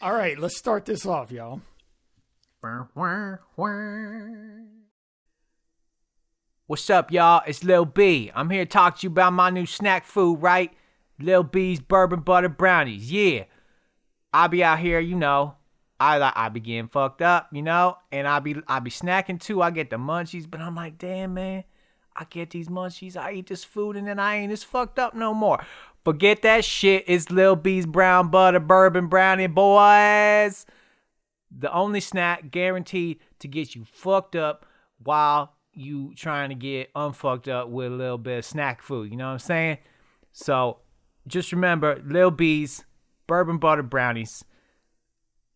All right, let's start this off, y'all. What's up, y'all? It's Lil B. I'm here to talk to you about my new snack food, right? Lil B's Bourbon Butter Brownies. Yeah. I be out here, I be getting fucked up, and I be snacking too. I get the munchies, but I'm like, damn, man. I get these munchies, I eat this food, and then I ain't as fucked up no more. Forget that shit. It's Lil B's Brown Butter Bourbon Brownie, boys. The only snack guaranteed to get you fucked up while you trying to get unfucked up with a little bit of snack food. You know what I'm saying? So just remember, Lil B's Bourbon Butter Brownies.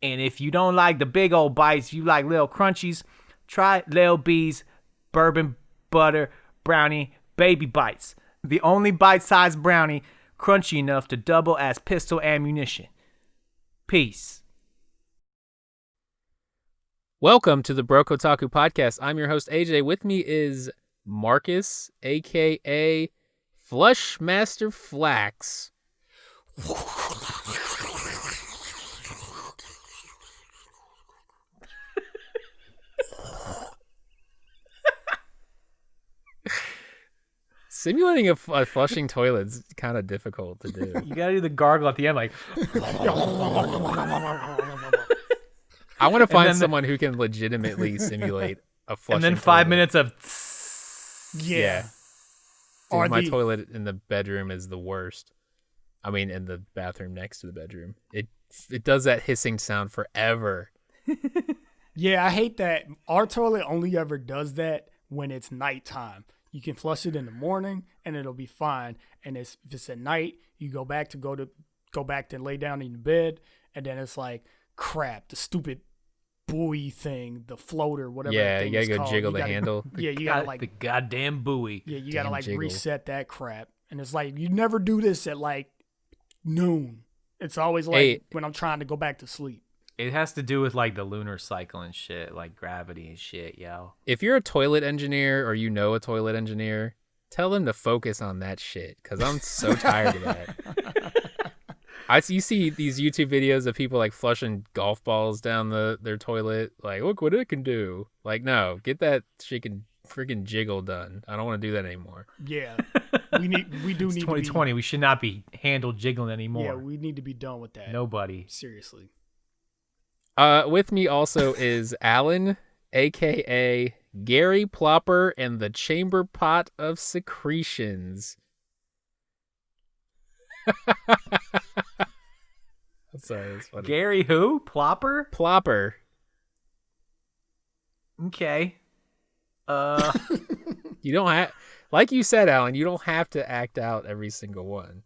And if you don't like the big old bites, if you like little crunchies, try Lil B's Bourbon Butter Brownie Baby Bites. The only bite-sized brownie crunchy enough to double as pistol ammunition. Peace. Welcome to the Broke Otaku podcast. I'm your host, AJ. With me is Marcus, a.k.a. Flushmaster Flax. Simulating a flushing toilet's kind of difficult to do. You gotta do the gargle at the end, like... I want to find someone who can legitimately simulate a flushing and then 5 toilet. minutes of... Yeah. Dude, Or my toilet in the bedroom is the worst. I mean, in the bathroom next to the bedroom. It does that hissing sound forever. Yeah, I hate that. Our toilet only ever does that when it's nighttime. You can flush it in the morning and it'll be fine. And if it's at night, you go back to lay down in the bed, and then it's like, crap, the stupid buoy thing, the floater, whatever. Yeah, you gotta go called. jiggle the handle. Yeah, you gotta the goddamn buoy. Yeah, you gotta jiggle. reset that crap. And it's like, you never do this at like noon. It's always like when I'm trying to go back to sleep. It has to do with like the lunar cycle and shit, like gravity and shit, yo. If you're a toilet engineer or a toilet engineer, tell them to focus on that shit, because I'm so tired of that. You see these YouTube videos of people like flushing golf balls down their toilet. Like, look what it can do. Like, no, get that freaking jiggle done. I don't want to do that anymore. Yeah, we do It's need 2020. We should not be handle jiggling anymore. Yeah, we need to be done with that. Nobody. Seriously. With me also is Alan, a.k.a. Gary Plopper and the Chamber Pot of Secretions. I'm sorry, that's funny. Gary who? Plopper? Plopper. Okay. You don't have, like you said, Alan, you don't have to act out every single one.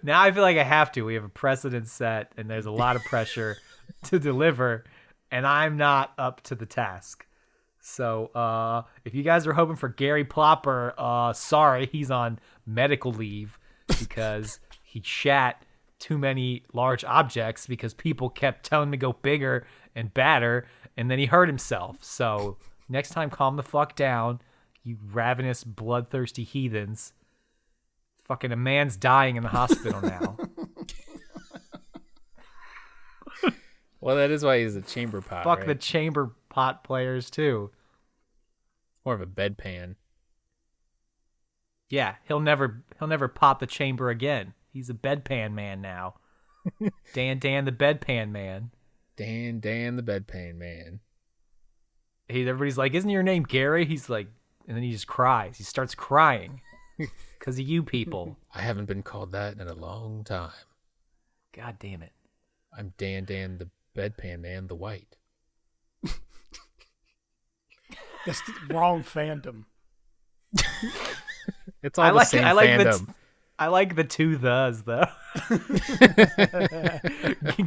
Now I feel like I have to. We have a precedent set, and there's a lot of pressure to deliver, and I'm not up to the task. So if you guys are hoping for Gary Plopper, sorry, he's on medical leave because he shat too many large objects because people kept telling him to go bigger and badder, and then he hurt himself. So next time, calm the fuck down, you ravenous, bloodthirsty heathens. Fucking a man's dying in the hospital now. Well, that is why he's a chamber pot. Fuck right? the chamber pot players too. More of a bedpan. Yeah, he'll never pop the chamber again. He's a bedpan man now. Dan the bedpan man. Dan the bedpan man. Everybody's like, isn't your name Gary? He's like, and then he just cries. He starts crying because of you people. I haven't been called that in a long time. God damn it. I'm Dan the bedpan man, the white. That's the wrong fandom. It's all the same fandom. I like the two thes, though.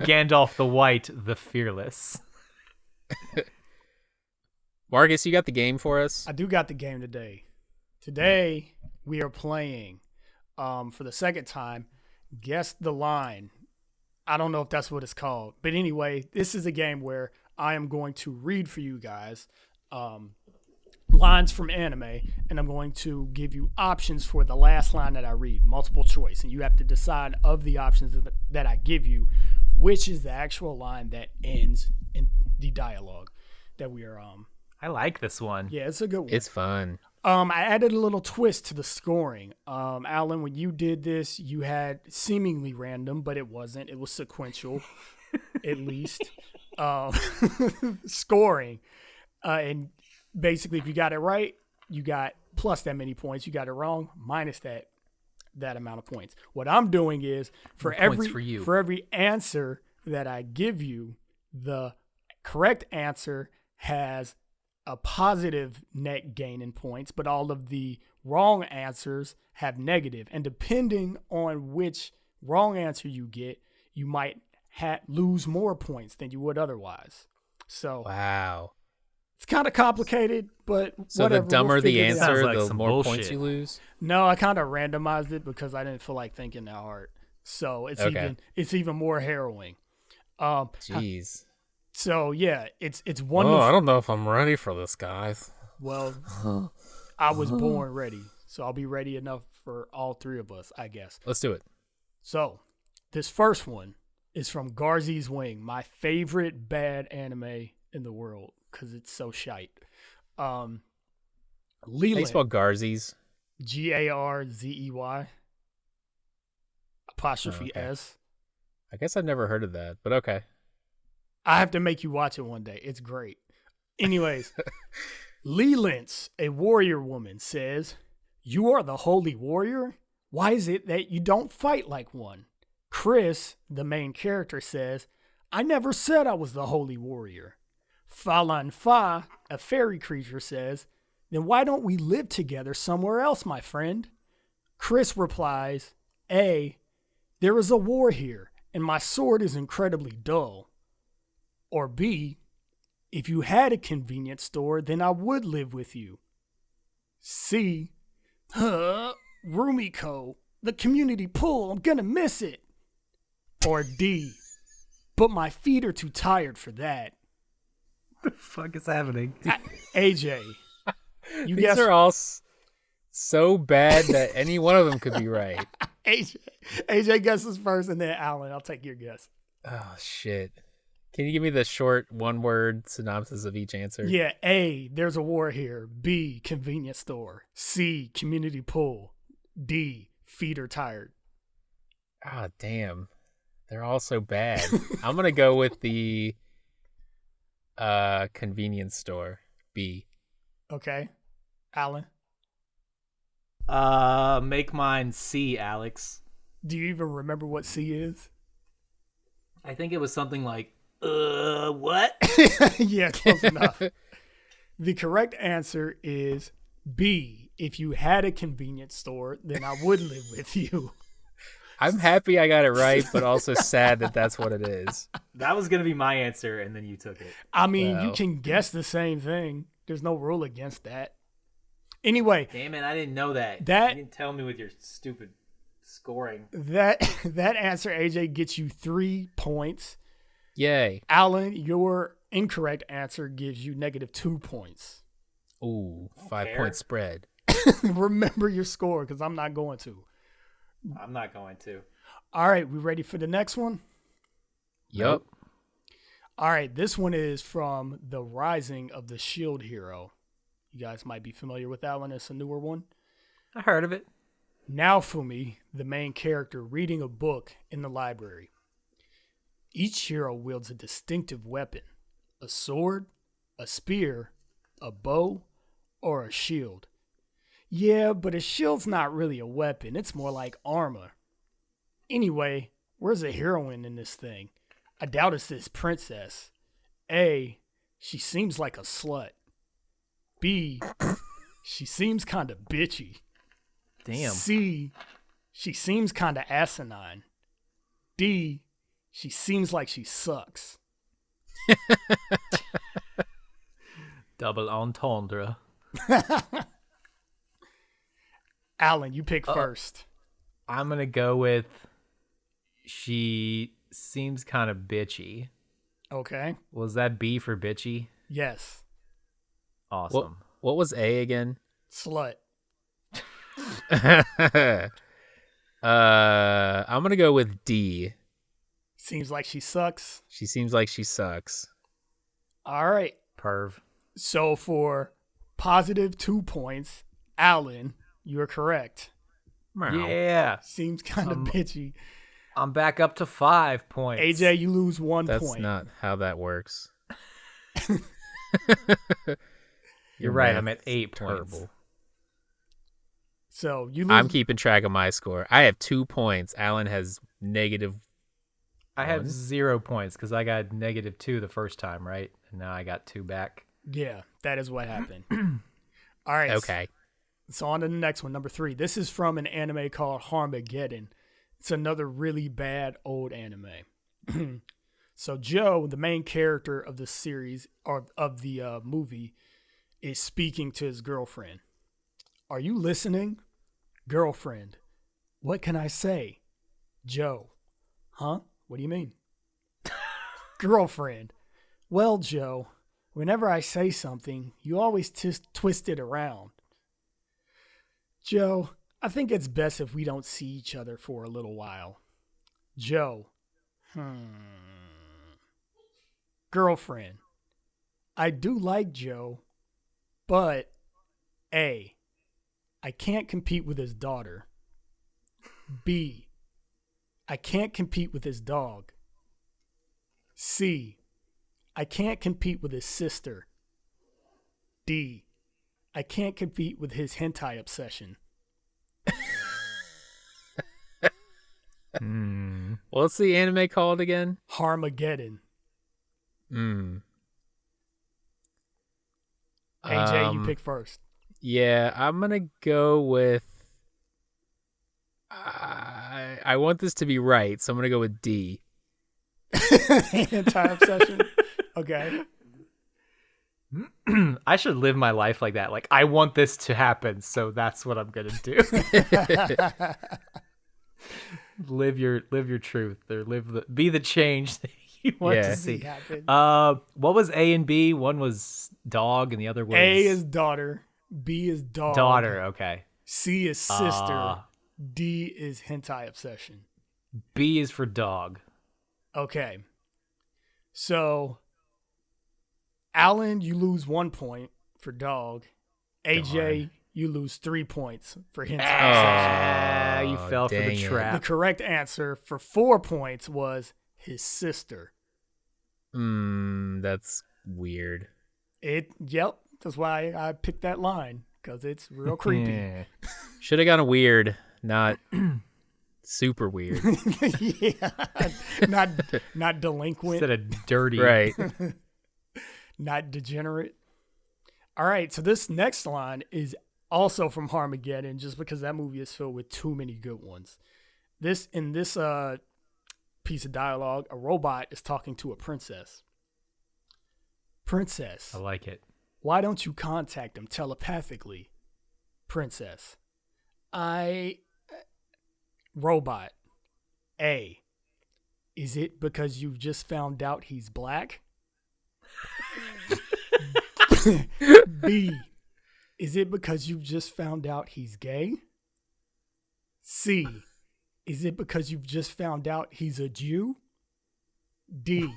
Gandalf the White, the Fearless. Marcus, you got the game for us? I do got the game today. Today, we are playing, for the second time, Guess the Line. I don't know if that's what it's called. But anyway, this is a game where I am going to read for you guys lines from anime, and I'm going to give you options for the last line that I read, multiple choice, and you have to decide of the options that I give you which is the actual line that ends in the dialogue that we are I like this one. Yeah, it's a good one. It's fun. I added a little twist to the scoring. Alan, when you did this, you had seemingly random, but it wasn't. It was sequential, at least. Scoring. And basically, if you got it right, you got plus that many points. You got it wrong, minus that amount of points. What I'm doing is for every answer that I give you, the correct answer has a positive net gain in points, but all of the wrong answers have negative. And depending on which wrong answer you get, you might lose more points than you would otherwise. So wow, it's kind of complicated, but so whatever. The dumber the answer, like the more bullshit. points you lose. No, I kind of randomized it because I didn't feel like thinking that hard. So it's even more harrowing. Jeez. So yeah, it's one. I don't know if I'm ready for this, guys. Well, I was born ready, so I'll be ready enough for all three of us, I guess. Let's do it. So this first one is from Garzy's Wing, my favorite bad anime in the world because it's so shite. How Leland. you spell Garzy's? Garzey apostrophe Oh, okay. S. I guess I've never heard of that, but okay. I have to make you watch it one day. It's great. Anyways, Leland, a warrior woman, says, "You are the holy warrior? Why is it that you don't fight like one?" Chris, the main character, says, "I never said I was the holy warrior." Falan Fa, a fairy creature, says, "Then why don't we live together somewhere else, my friend?" Chris replies, "A, there is a war here, and my sword is incredibly dull." Or B, "If you had a convenience store, then I would live with you." C, Rumiko, the community pool, I'm gonna miss it. Or D, "But my feet are too tired for that." What the fuck is happening? AJ, you These guess. are all so bad that any one of them could be right. AJ guesses first, and then Alan, I'll take your guess. Oh, shit. Can you give me the short one-word synopsis of each answer? Yeah, A, there's a war here. B, convenience store. C, community pool. D, feet are tired. Ah, damn. They're all so bad. I'm going to go with the convenience store. B. Okay. Alan, Make mine C, Alex. do you even remember what C is? I think it was something like, what? Yeah, close enough. The correct answer is B. If you had a convenience store, then I would live with you. I'm happy I got it right, but also sad that that's what it is. That was going to be my answer, and then you took it. I mean, you Wow. can guess the same thing. There's no rule against that. Anyway, Damn it, I didn't know that. That- You didn't tell me with your stupid scoring. that answer, AJ, gets you 3 points. Yay. Alan, your incorrect answer gives you -2 points. Ooh, care. 5-point spread. Remember your score, because I'm not going to. I'm not going to. All right, we ready for the next one? Yup. All right, this one is from The Rising of the Shield Hero. You guys might be familiar with that one. It's a newer one. I heard of it. Naofumi, the main character, reading a book in the library. Each hero wields a distinctive weapon: a sword, a spear, a bow, or a shield. Yeah, but a shield's not really a weapon. It's more like armor. Anyway, where's the heroine in this thing? I doubt it's this princess. A, she seems like a slut. B, she seems kind of bitchy. Damn. C, she seems kind of asinine. D, she seems like she sucks. Double entendre. Alan, you pick first. I'm going to go with she seems kind of bitchy. Okay. Was that B for bitchy? Yes. Awesome. What was A again? Slut. I'm going to go with D. Seems like she sucks. She seems like she sucks. All right. Perv. So for positive 2 points, Alan, you're correct. Yeah. Seems kind of bitchy. I'm back up to 5 points. AJ, you lose 1 That's point. not how that works. You're right. I'm at 8 points. Terrible. So you lose. I'm keeping track of my score. I have 2 points. Alan has negative. I have 1. 0 points because I got -2 the first time, right? And now I got 2 back. Yeah, that is what happened. All right. Okay. So on to the next one, number 3. This is from an anime called Harmageddon. It's another really bad old anime. So Joe, the main character of the series or of the movie, is speaking to his girlfriend. Are you listening? Girlfriend. What can I say? Joe. Huh? What do you mean? Girlfriend. Well, Joe, whenever I say something, you always twist it around. Joe, I think it's best if we don't see each other for a little while. Joe. Girlfriend. I do like Joe, but A, I can't compete with his daughter. B, I can't compete with his dog. C, I can't compete with his sister. D, I can't compete with his hentai obsession. What's the anime called again? Harmageddon. Hmm. AJ, you pick first. Yeah, I'm gonna go with. I want this to be right, so I'm gonna go with D. Hentai obsession. Okay. I should live my life like that. Like, I want this to happen, so that's what I'm gonna do. live your truth, or be the change that you want to see. What was A and B? One was dog, and the other was A is daughter, B is dog. Daughter. Okay. C is sister. D is hentai obsession. B is for dog. Okay. So, Alan, you lose 1 point for dog. AJ, you lose 3 points for hentai obsession. You fell for the trap. The correct answer for 4 points was his sister. That's weird. Yep. That's why I picked that line, because it's real creepy. Should have gone a weird, not super weird. Yeah. Not delinquent. Instead of dirty. Right. Not degenerate. All right. So this next line is also from Harmageddon, just because that movie is filled with too many good ones. In this piece of dialogue, a robot is talking to a princess. Princess. I like it. Why don't you contact him telepathically? Princess. Robot. A. Is it because you just found out he's black? B. Is it because you've just found out he's gay? C. Is it because you've just found out he's a Jew? D.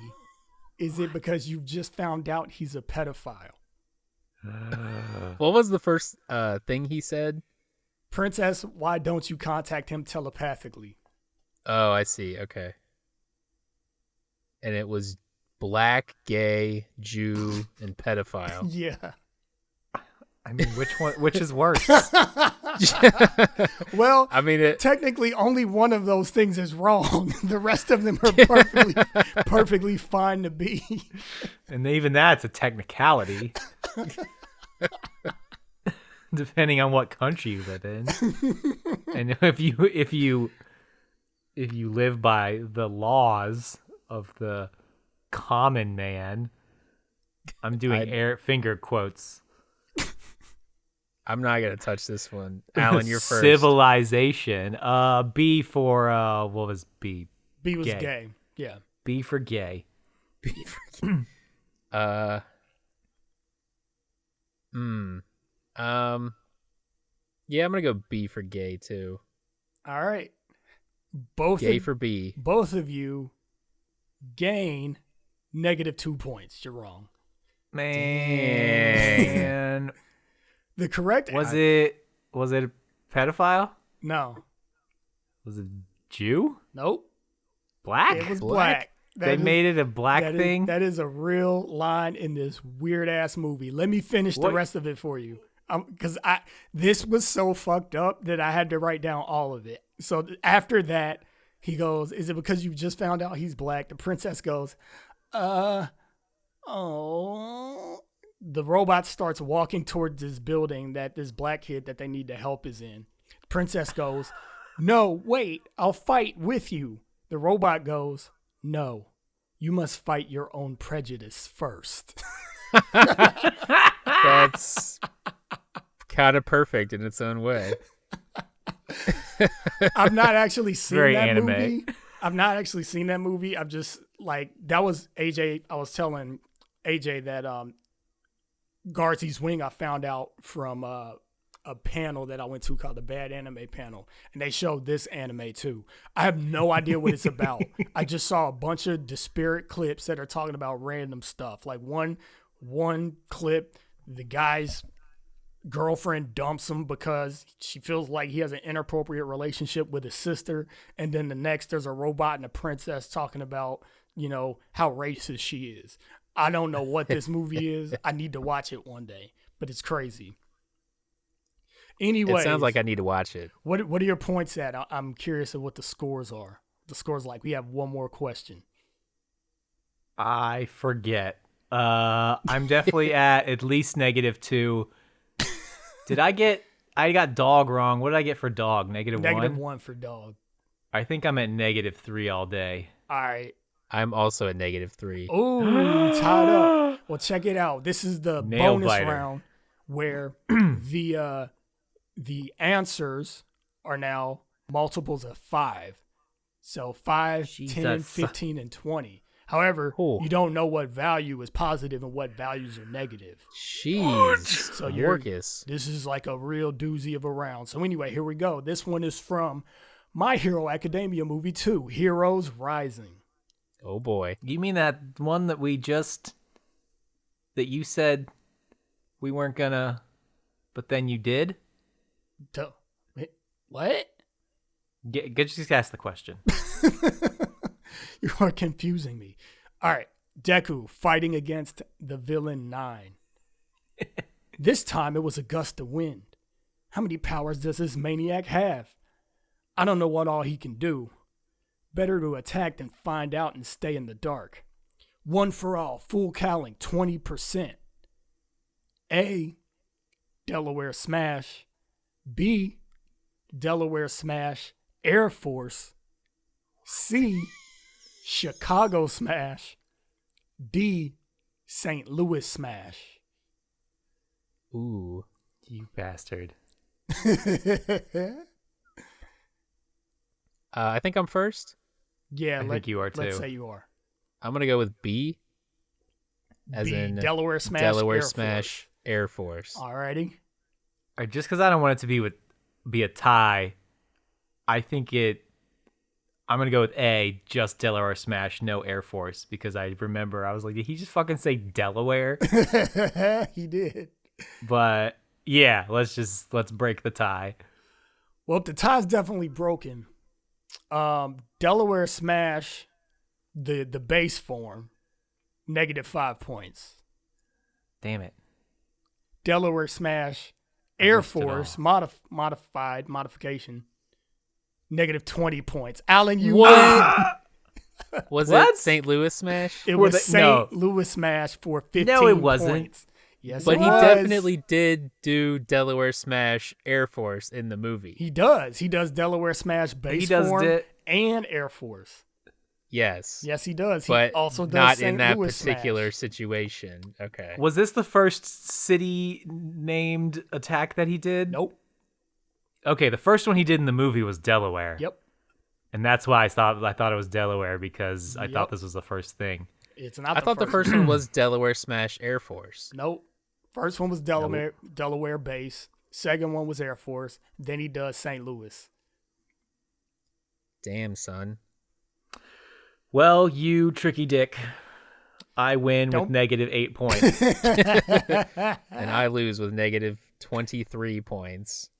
Is it because you've just found out he's a pedophile? What was the first thing he said? Princess, why don't you contact him telepathically? Oh, I see. Okay. And it was black, gay, Jew, and pedophile. Yeah. I mean, which is worse? Well, I mean, technically only one of those things is wrong. The rest of them are perfectly fine to be. And even that's a technicality. Depending on what country you live in. And if you live by the laws of the common man, I'm doing finger quotes. I'm not gonna touch this one. Alan, you're first. Civilization. B for what was B? B was gay. Yeah. B for gay. B for gay. Yeah, I'm gonna go B for gay too. All right. Gay for B. Both of you gain -2 points. You're wrong. Man. The correct Was it a pedophile? No. Was it Jew? Nope. Black? It was black. They made it a black thing? That is a real line in this weird-ass movie. Let me finish the rest of it for you. Because this was so fucked up that I had to write down all of it. So after that, he goes, is it because you just found out he's black? The princess goes, oh. The robot starts walking towards this building that this black kid that they need to help is in. The princess goes, no, wait, I'll fight with you. The robot goes, no, you must fight your own prejudice first. That's kind of perfect in its own way. I've not actually seen Very that anime. movie. I've not actually seen that movie. I've just that was AJ. I was telling AJ that Guardsey's Wing I found out from a panel that I went to called the Bad Anime Panel, and they showed this anime too. I have no idea what it's about. I just saw a bunch of disparate clips that are talking about random stuff. Like one clip, the guy's girlfriend dumps him because she feels like he has an inappropriate relationship with his sister, and then the next there's a robot and a princess talking about how racist she is. I don't know what this movie is. I need to watch it one day, but it's crazy. Anyway, It sounds like I need to watch it. What are your points at? I'm curious of what the scores are. The scores like we have one more question. I forget. I'm definitely at least -2. I got dog wrong. What did I get for dog? -1? -1 for dog. I think I'm at -3 all day. All right. I'm also at -3. Oh, tied up. Well, check it out. This is the Nail bonus biter. round where the answers are now multiples of 5. So 5, 10, Jesus. 15, and 20. However, you don't know what value is positive and what values are negative. Jeez. So Marcus. this is like a real doozy of a round. So anyway, here we go. This one is from My Hero Academia movie 2, Heroes Rising. Oh boy. You mean that one that you said we weren't gonna, but then you did? Wait, what? Just ask the question. You are confusing me. All right. Deku fighting against the villain 9. This time it was a gust of wind. How many powers does this maniac have? I don't know what all he can do. Better to attack than find out and stay in the dark. One for all, full cowling, 20%. A, Delaware Smash. B, Delaware Smash, Air Force. C, Chicago Smash. D, St. Louis Smash. Ooh, you bastard. I think I'm first. Yeah, I think you are too. Let's say you are. I'm going to go with B. As B, in Delaware Smash. Delaware Air Smash Air Force. Alrighty. All right, just because I don't want it to be a tie, I think I'm gonna go with A, just Delaware Smash, no Air Force, because I remember I was like, did he just fucking say Delaware? He did. But yeah, let's break the tie. Well, the tie's definitely broken. Delaware Smash, the base form, -5 points. Damn it. Delaware Smash, I Air missed it Force, all. modification, -20 points. Alan, you What? win. Was What? it St. Louis Smash? It Were was they- St. no. Louis Smash for 15 No, it wasn't. points. Yes, But it he was. definitely did do Delaware Smash Air Force in the movie. He does. He does Delaware Smash base He does form it. and Air Force. Yes. Yes, he does. He But also does not St. in that Louis particular Smash. situation. Okay. Was this the first city named attack that he did? Nope. Okay, the first one he did in the movie was Delaware. Yep. And that's why I thought it was Delaware, because I Yep. thought this was the first thing. It's not. I thought the first one was Delaware Smash Air Force. Nope. First one was Delaware base. Second one was Air Force. Then he does St. Louis. Damn, son. Well, you tricky dick. I win with Don't- -8 points. And I lose with -23 points.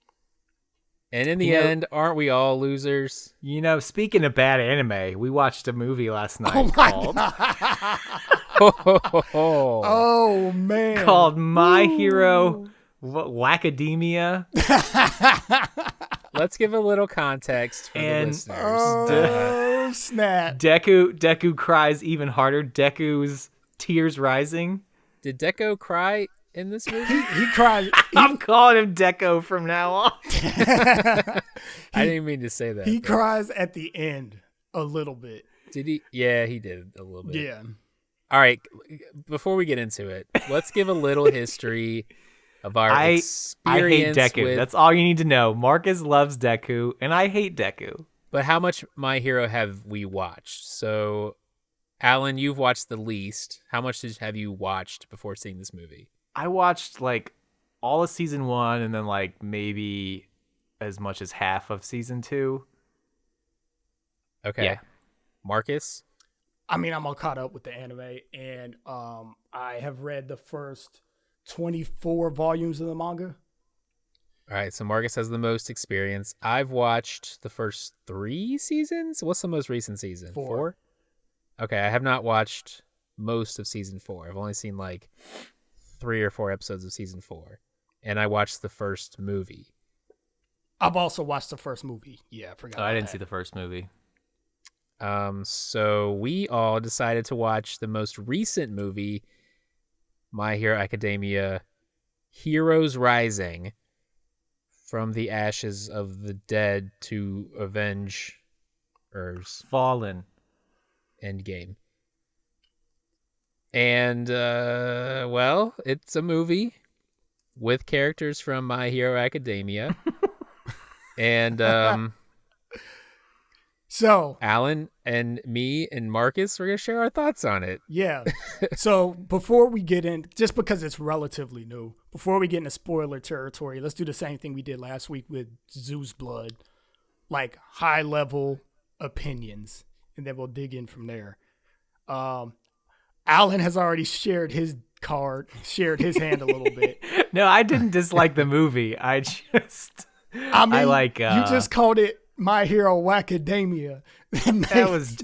And in the end, aren't we all losers? You know, speaking of bad anime, we watched a movie last night Oh my called god! Oh man! called My Hero Wackademia. Let's give a little context for the And- listeners. Oh snap! Deku cries even harder. Deku's tears rising. Did Deco cry in this movie? He cries. I'm calling him Deco from now on. I didn't mean to say that. He but- cries at the end a little bit. Did he? Yeah, he did a little bit. Yeah. All right. Before we get into it, let's give a little history of our I hate experience Deku. with. That's all you need to know. Marcus loves Deku, and I hate Deku. But how much My Hero have we watched? So, Alan, you've watched the least. How much have you watched before seeing this movie? I watched like all of season 1 and then like maybe as much as half of season 2. Okay. Yeah. Marcus? I mean, I'm all caught up with the anime, and I have read the first 24 volumes of the manga. All right, so Marcus has the most experience. I've watched the first 3 seasons. What's the most recent season? 4. Okay, I have not watched most of season 4. I've only seen like 3 or 4 episodes of season 4. And I watched the first movie. I've also watched the first movie. Yeah, I forgot. Oh, I about didn't that. see the first movie. So we all decided to watch the most recent movie, My Hero Academia, Heroes Rising, from the ashes of the dead to avenge Earth's Fallen. Endgame. And, well, it's a movie with characters from My Hero Academia. And, So, Alan and me and Marcus, we're going to share our thoughts on it. yeah. So, before we get in, just because it's relatively new, before we get into spoiler territory, let's do the same thing we did last week with Zeus Blood, like high level opinions, and then we'll dig in from there. Alan has already shared his hand a little bit. No, I didn't dislike the movie. I just I mean, like, you just called it My Hero Wackademia. I was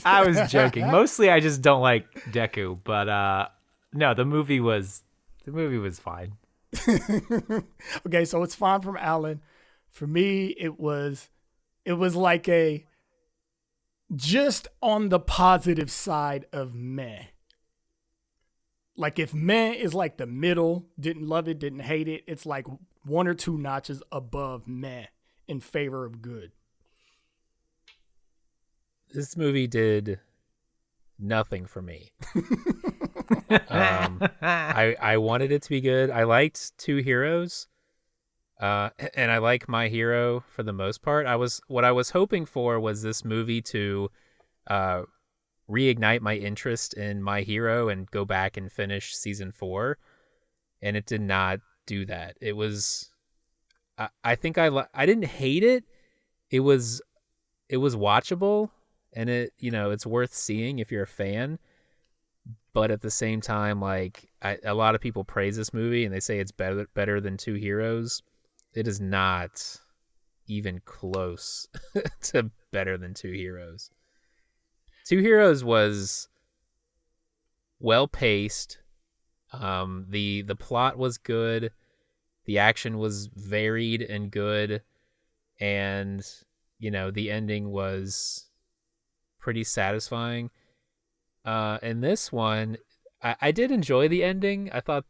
joking. Mostly I just don't like Deku, but no, the movie was fine. Okay, so it's fine from Alan. For me, it was like a just on the positive side of meh. Like if meh is like the middle, didn't love it, didn't hate it, it's like 1 or 2 notches above meh in favor of good. This movie did nothing for me. I wanted it to be good. I liked Two Heroes, and I like My Hero for the most part. What I was hoping for was this movie to reignite my interest in My Hero and go back and finish season 4, and it did not do that. It was, I think I didn't hate it. It was watchable, and it's worth seeing if you're a fan. But at the same time, like a lot of people praise this movie and they say it's better than Two Heroes. It is not even close to better than Two Heroes. Two Heroes was well paced. The plot was good. The action was varied and good, and the ending was pretty satisfying. And this one, I did enjoy the ending. I thought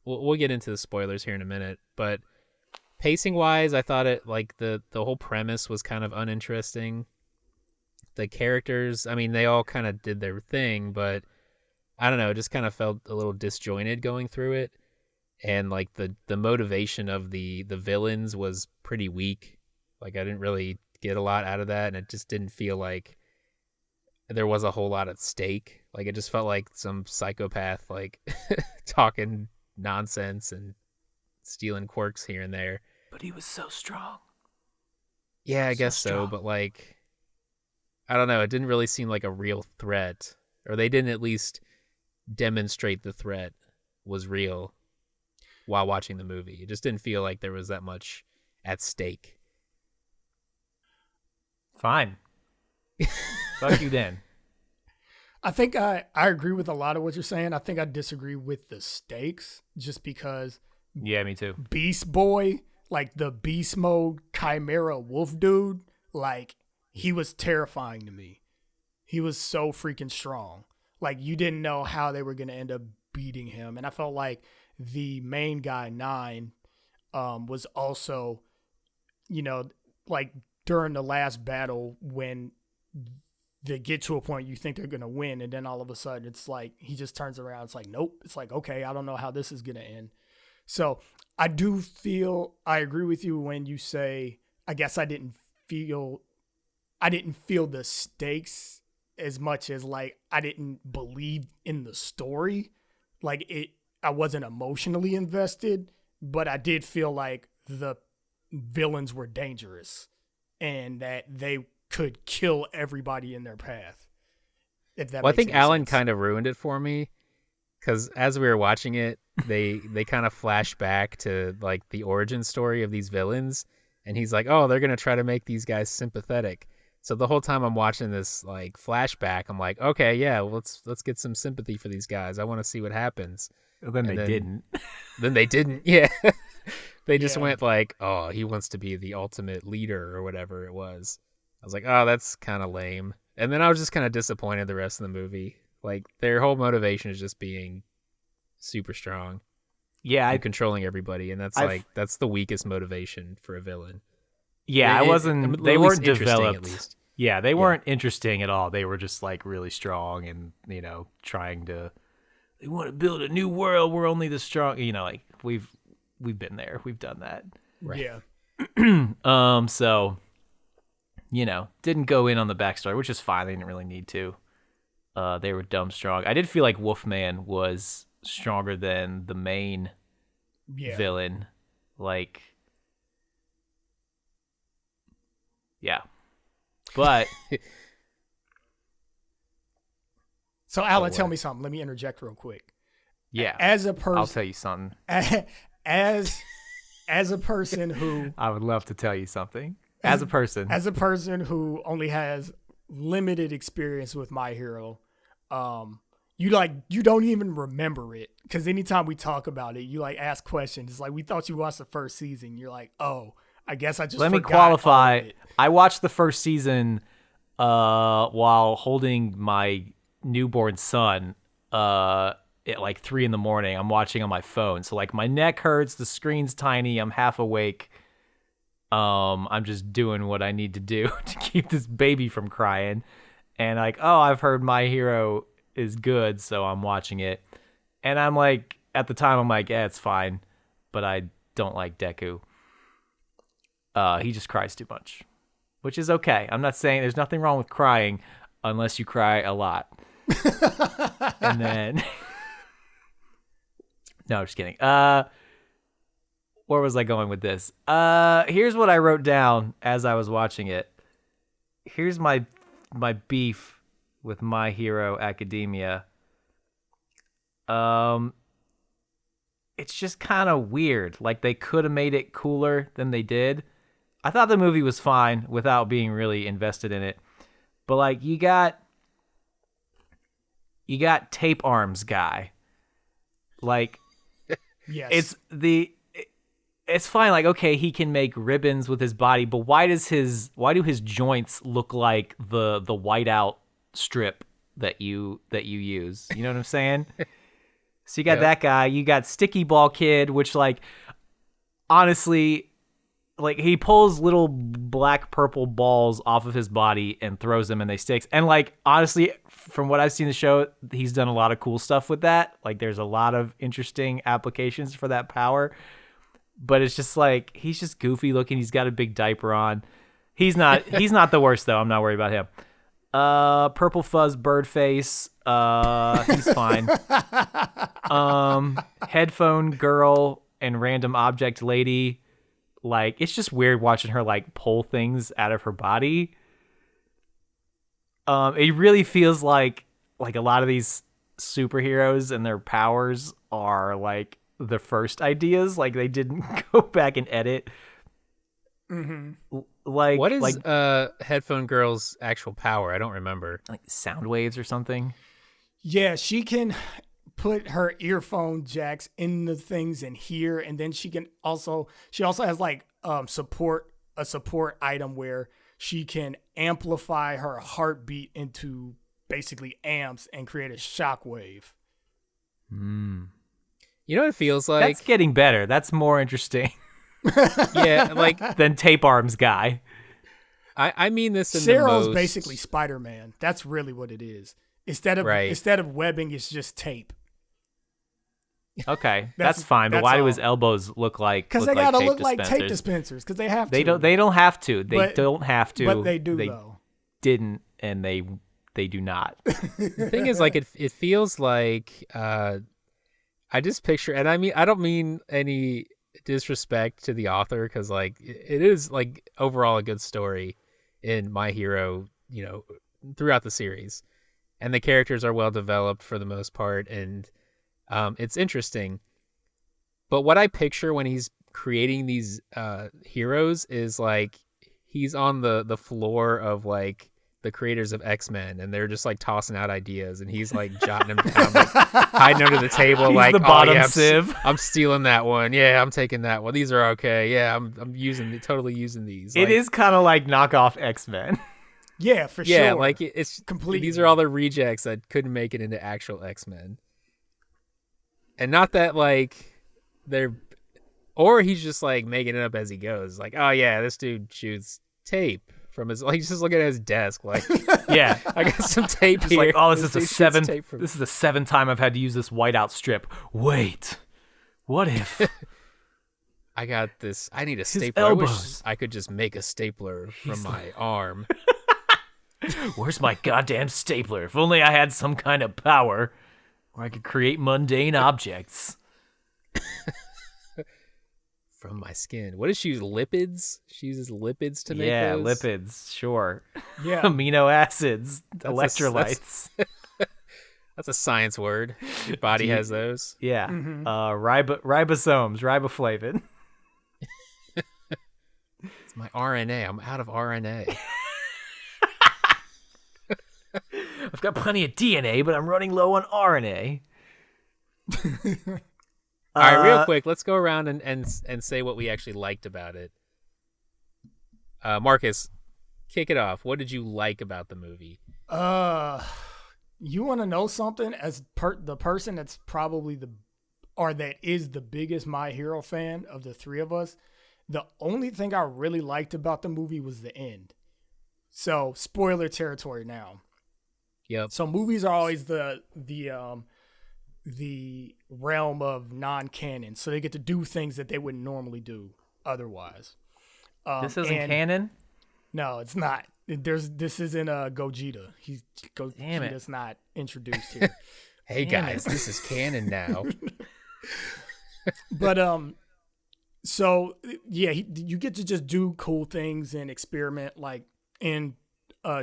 we'll get into the spoilers here in a minute, but pacing wise, I thought it like the whole premise was kind of uninteresting. The characters, I mean, they all kind of did their thing, but I don't know, it just kind of felt a little disjointed going through it. And like the motivation of the villains was pretty weak. Like I didn't really get a lot out of that, and it just didn't feel like there was a whole lot at stake. Like it just felt like some psychopath like talking nonsense and stealing quirks here and there. But he was so strong. Yeah, I So guess so, strong. but like I don't know. It didn't really seem like a real threat, or they didn't at least demonstrate the threat was real while watching the movie. It just didn't feel like there was that much at stake. Fine. Fuck you then. I think I agree with a lot of what you're saying. I think I disagree with the stakes just because Yeah, me too. Beast Boy, like the beast mode Chimera Wolf dude, like he was terrifying to me. He was so freaking strong. Like you didn't know how they were going to end up beating him. And I felt like the main guy, Nine, was also, like during the last battle when they get to a point you think they're going to win. And then all of a sudden it's like, he just turns around. It's like, nope. It's like, okay, I don't know how this is going to end. So I agree with you when you say, I guess I didn't feel the stakes as much as like, I didn't believe in the story. Like I wasn't emotionally invested, but I did feel like the villains were dangerous and that they could kill everybody in their path. If that Well, I makes think any Alan sense. kind of ruined it for me because as we were watching it, they kind of flash back to like the origin story of these villains, and he's like, "Oh, they're gonna try to make these guys sympathetic." So the whole time I'm watching this like flashback, I'm like, "Okay, yeah, well, let's get some sympathy for these guys. I want to see what happens." Well, then And they didn't. Then they didn't. Yeah, they just Yeah. went like, "Oh, he wants to be the ultimate leader or whatever it was." I was like, "Oh, that's kind of lame." And then I was just kind of disappointed the rest of the movie. Like their whole motivation is just being super strong Yeah, and controlling everybody, and that's the weakest motivation for a villain. I wasn't. At They least weren't interesting, developed. at least. Yeah, they weren't interesting at all. They were just like really strong and trying to. They want to build a new world. We're only the strong. Like we've been there. We've done that. Right. Yeah. So, didn't go in on the backstory, which is fine. They didn't really need to. They were dumb strong. I did feel like Wolfman was stronger than the main villain. Like, yeah. But So Alan, tell me something. Let me interject real quick. yeah, As a person, I'll tell you something. as a person who I would love to tell you something. As a person who only has limited experience with My Hero, you don't even remember it because anytime we talk about it, you like ask questions. It's like we thought you watched the first season. You're like, oh, I guess I just Let me forgot all of qualify. it. I watched the first season while holding my newborn son at like 3 a.m. I'm watching on my phone. So like my neck hurts, the screen's tiny, I'm half awake. I'm just doing what I need to do to keep this baby from crying. And like, oh, I've heard My Hero is good, so I'm watching it. And I'm like, at the time, I'm like, yeah, it's fine. But I don't like Deku. He just cries too much, which is okay. I'm not saying there's nothing wrong with crying unless you cry a lot. And then, no, just kidding. Where was I going with this? Here's what I wrote down as I was watching it. Here's my beef with My Hero Academia. It's just kind of weird. Like they could have made it cooler than they did. I thought the movie was fine without being really invested in it. But like you got Tape Arms guy. Like Yes. it's fine. Like, okay, he can make ribbons with his body, but why do his joints look like the whiteout strip that you use? You know what I'm saying? So you got that guy. You got Sticky Ball Kid, which like honestly, like he pulls little black purple balls off of his body and throws them and they sticks. And like honestly, from what I've seen in the show, he's done a lot of cool stuff with that. Like there's a lot of interesting applications for that power. But it's just like he's just goofy looking. He's got a big diaper on. He's not the worst though. I'm not worried about him. Purple Fuzz Birdface. He's fine. Headphone Girl and Random Object Lady. Like it's just weird watching her like pull things out of her body. It really feels like a lot of these superheroes and their powers are like the first ideas. Like they didn't go back and edit. Like What is Headphone Girl's actual power? I don't remember. like sound waves or something. Yeah, she can put her earphone jacks in the things and hear, and then she also has like a support item where she can amplify her heartbeat into basically amps and create a shockwave. You know what it feels like? That's getting better. That's more interesting Yeah, like than Tape Arms guy. I mean this in Cyril's the most... basically Spider-Man. That's really what it is. Instead of webbing, it's just tape. Okay, that's fine. But why do his elbows look like? Because they gotta look like tape dispensers. Because they have to. They don't have to. They don't have to. But they do though. Didn't, and they do not. The thing is, like, it feels like I just picture, and I mean, I don't mean any disrespect to the author, because like it is like overall a good story in My Hero, you know, throughout the series, and the characters are well developed for the most part, and it's interesting. But what I picture when he's creating these heroes is like he's on the floor of like the creators of X-Men, and they're just like tossing out ideas, and he's like jotting them down, like hiding under the table, he's like the bottom yeah, sieve. I'm stealing that one. Yeah, I'm taking that one. These are okay. Yeah, I'm totally using these. It is kind of like knockoff X-Men. Yeah, for sure. Yeah, like it's completely. These are all the rejects that couldn't make it into actual X-Men, and not that like they're, or he's just like making it up as he goes. Like, oh yeah, this dude shoots tape from his, like, he's just looking at his desk, like, yeah, I got some tape just here. like, oh, this is the seventh time I've had to use this whiteout strip. Wait, what if I got this? I need a his stapler. elbows. I wish I could just make a stapler from my arm. Where's my goddamn stapler? If only I had some kind of power where I could create mundane objects. From my skin. What does she use? Lipids? She uses lipids to make those? Yeah, lipids, sure. Yeah. Amino acids, electrolytes. That's a science word. Your body has those. Yeah. Ribosomes, riboflavin. It's my RNA. I'm out of RNA. I've got plenty of DNA, but I'm running low on RNA. All right, real quick, let's go around and say what we actually liked about it. Marcus, kick it off. What did you like about the movie? You want to know something? As the person that's probably that is the biggest My Hero fan of the three of us, the only thing I really liked about the movie was the end. So, spoiler territory now. Yep. So movies are always the realm of non-canon, so they get to do things that they wouldn't normally do otherwise. This isn't canon? No, it's not. This isn't Gogeta. Gogeta's not introduced here. Hey guys, this is canon now. But so yeah, you get to just do cool things and experiment. Like in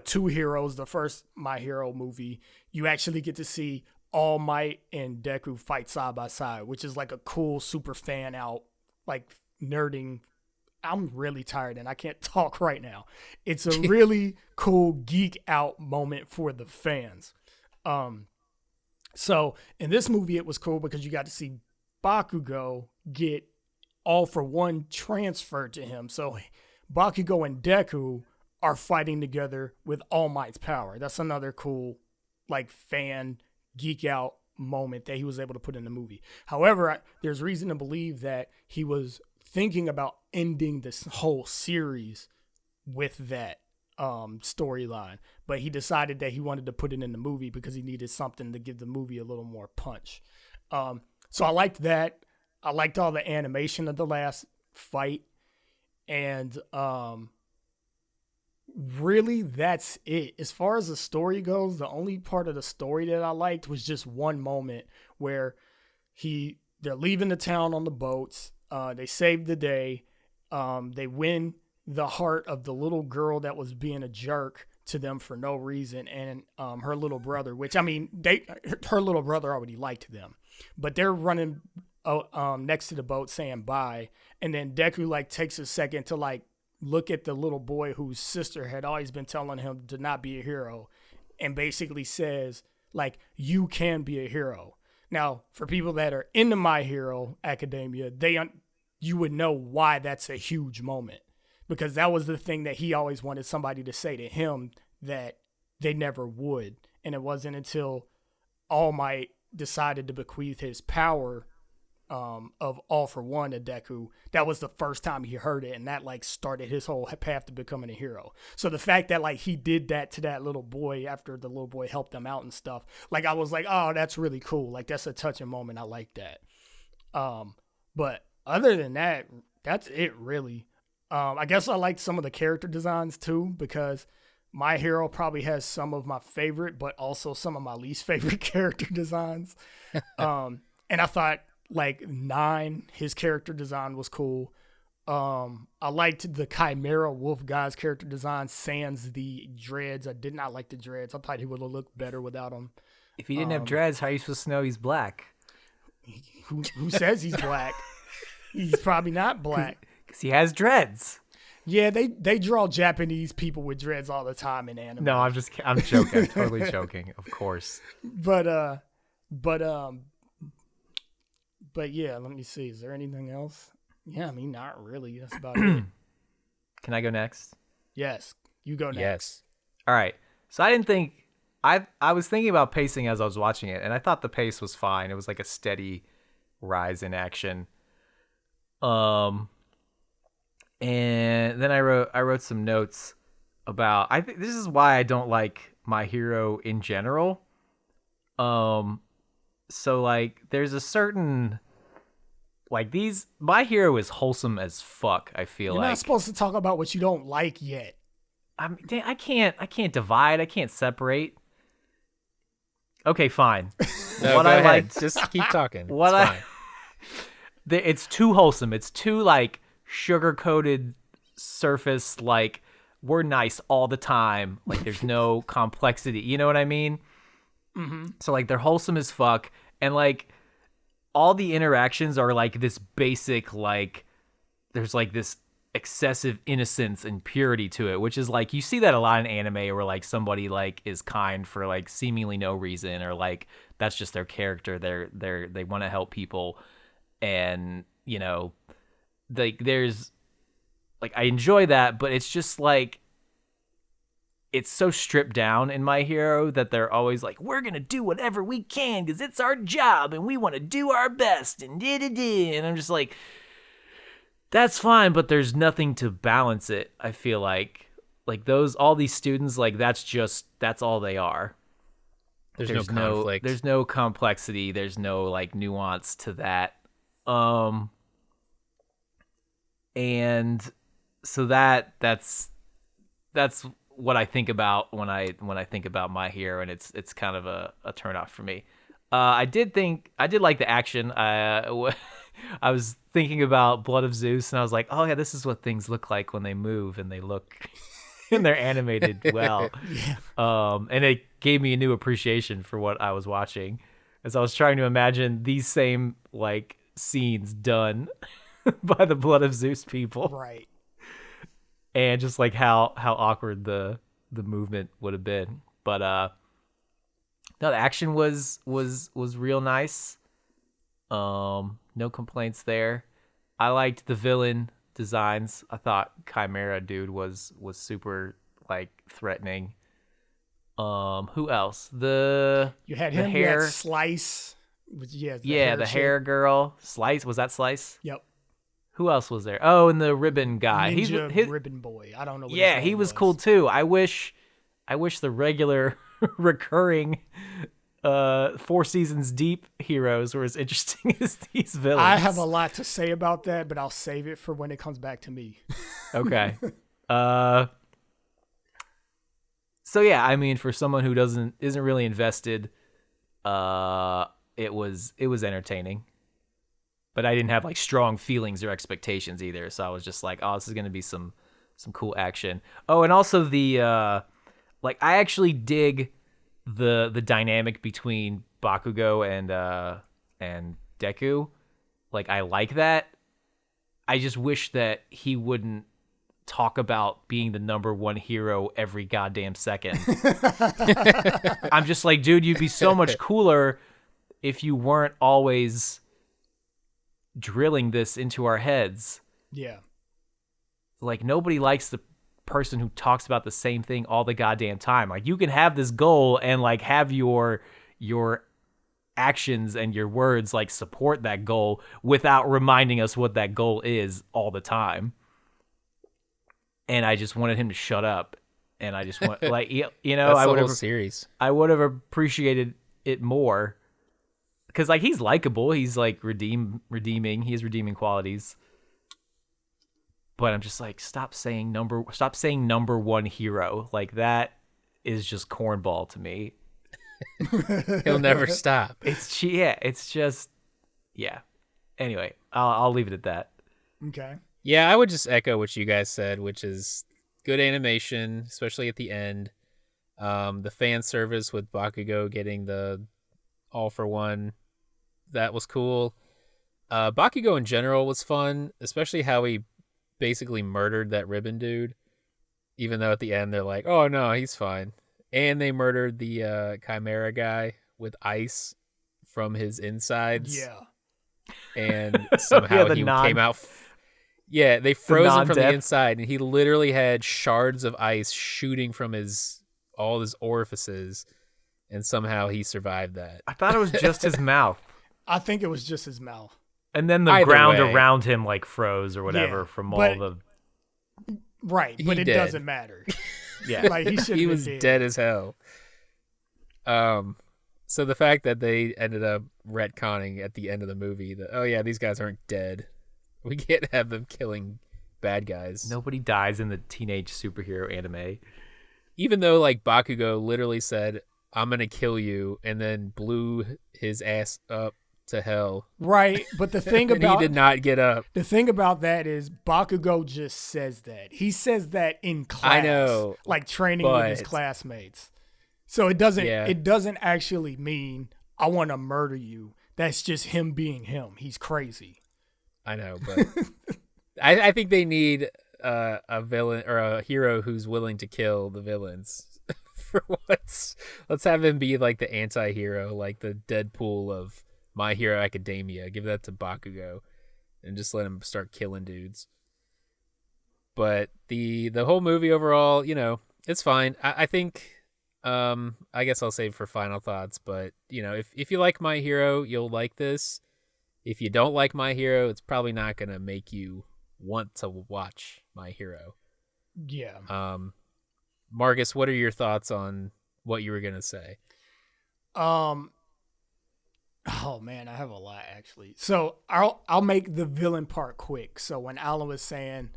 Two Heroes, the first My Hero movie, you actually get to see All Might and Deku fight side by side, which is like a cool super fan out, like nerding. I'm really tired and I can't talk right now. It's a really cool geek out moment for the fans. So in this movie, it was cool because you got to see Bakugo get All for One transferred to him. So Bakugo and Deku are fighting together with All Might's power. That's another cool, like, fan geek out moment that he was able to put in the movie. However, there's reason to believe that he was thinking about ending this whole series with that storyline, but he decided that he wanted to put it in the movie because he needed something to give the movie a little more punch. So I liked that. I liked all the animation of the last fight, and really that's it. As far as the story goes, the only part of the story that I liked was just one moment where they're leaving the town on the boats. They save the day. They win the heart of the little girl that was being a jerk to them for no reason, and her little brother, which I mean, her little brother already liked them, but they're running next to the boat saying bye, and then Deku like takes a second to like look at the little boy whose sister had always been telling him to not be a hero, and basically says like, you can be a hero. Now, for people that are into My Hero Academia, you would know why that's a huge moment, because that was the thing that he always wanted somebody to say to him that they never would. And it wasn't until All Might decided to bequeath his power of All for One to Deku, that was the first time he heard it, and that like started his whole path to becoming a hero. So the fact that like he did that to that little boy after the little boy helped him out and stuff, like I was like, oh, that's really cool. Like that's a touching moment. I like that. But other than that, that's it really. I guess I liked some of the character designs too, because My Hero probably has some of my favorite, but also some of my least favorite character designs. And I thought like 9, his character design was cool. I liked the Chimera Wolf guy's character design, sans the dreads. I did not like the dreads. I thought he would have looked better without them. If he didn't have dreads, how are you supposed to know he's black? Who says he's black? He's probably not black. Because he has dreads. Yeah, they draw Japanese people with dreads all the time in anime. No, I'm joking. I'm totally joking, of course. But yeah, let me see. Is there anything else? Yeah, I mean, not really. That's about it. Can I go next? Yes, you go next. Yes. All right. So I was thinking about pacing as I was watching it, and I thought the pace was fine. It was like a steady rise in action. And then I wrote some notes about, I think this is why I don't like My Hero in general. So like there's a certain, like My Hero is wholesome as fuck, I feel You're like. You're not supposed to talk about what you don't like yet. I can't divide, I can't separate. Okay, fine. No, go ahead. Just keep talking. It's too wholesome. It's too like sugar-coated surface, like we're nice all the time. Like there's no complexity. You know what I mean? Mm-hmm. So like they're wholesome as fuck, and like all the interactions are like this basic, like there's like this excessive innocence and purity to it, which is like you see that a lot in anime where like somebody like is kind for like seemingly no reason, or like that's just their character. They want to help people, and you know, like there's like I enjoy that, but it's just like it's so stripped down in My Hero that they're always like, we're gonna do whatever we can because it's our job and we want to do our best and and I'm just like, that's fine, but there's nothing to balance it. I feel like all these students, like that's all they are. There's no conflict. There's no complexity. There's no like nuance to that. And so that's what I think about when I think about My Hero, and it's kind of a turnoff for me. I did like the action. I was thinking about Blood of Zeus, and I was like, oh yeah, this is what things look like when they move and they look and they're animated well. Yeah. And it gave me a new appreciation for what I was watching, as I was trying to imagine these same like scenes done by the Blood of Zeus people. Right. And just like how awkward the movement would have been. But no, the action was real nice. No complaints there. I liked the villain designs. I thought Chimera dude was super like threatening. Who else? You had him. Hair. You had Slice. The hair girl. Slice, was that Slice? Yep. Who else was there? Oh, and the ribbon guy. His ribbon boy. I don't know. Yeah, he was cool too. I wish the regular recurring 4 seasons deep heroes were as interesting as these villains. I have a lot to say about that, but I'll save it for when it comes back to me. Okay. So yeah, I mean, for someone who isn't really invested, it was entertaining. But I didn't have like strong feelings or expectations either, so I was just like, oh, this is gonna be some cool action. Oh, and also the Like, I actually dig the dynamic between Bakugo and Deku. Like, I like that. I just wish that he wouldn't talk about being the number one hero every goddamn second. I'm just like, dude, you'd be so much cooler if you weren't always drilling this into our heads. Yeah. Like, nobody likes the person who talks about the same thing all the goddamn time. Like, you can have this goal and like have your actions and your words like support that goal without reminding us what that goal is all the time. And I just wanted him to shut up. And I just want, like, you know, That's the whole series. I would have appreciated it more because like he's likable. He's like redeeming. He has redeeming qualities. But I'm just like, stop saying number one hero. Like, that is just cornball to me. He'll never stop. It's just, yeah. Anyway, I'll leave it at that. Okay. Yeah, I would just echo what you guys said, which is good animation, especially at the end. The fan service with Bakugo getting the all for one, that was cool. Bakugo in general was fun, especially how he basically murdered that ribbon dude, even though at the end they're like, oh no, he's fine. And they murdered the Chimera guy with ice from his insides. Yeah. And somehow he came out. Yeah, they froze him from the inside, and he literally had shards of ice shooting from all his orifices, and somehow he survived that. I thought it was just his mouth. I think it was just his mouth. And then the ground around him like froze or whatever from all the... Right, but it doesn't matter. Yeah. Like, he was dead as hell. So the fact that they ended up retconning at the end of the movie that, oh yeah, these guys aren't dead. We can't have them killing bad guys. Nobody dies in the teenage superhero anime. Even though like Bakugo literally said, I'm going to kill you, and then blew his ass up to hell. Right, but the thing about... he did not get up. The thing about that is Bakugo just says that. He says that in class. I know. Like training with his classmates. So it doesn't actually mean I want to murder you. That's just him being him. He's crazy. I know, but I think they need a villain or a hero who's willing to kill the villains for once. Let's have him be like the anti-hero, like the Deadpool of My Hero Academia. Give that to Bakugo and just let him start killing dudes. But the whole movie overall, you know, it's fine. I think I guess I'll save for final thoughts, but you know, if you like My Hero, you'll like this. If you don't like My Hero, it's probably not going to make you want to watch My Hero. Yeah. Marcus, what are your thoughts on what you were going to say? Oh man, I have a lot actually. So I'll make the villain part quick. So when Alan was saying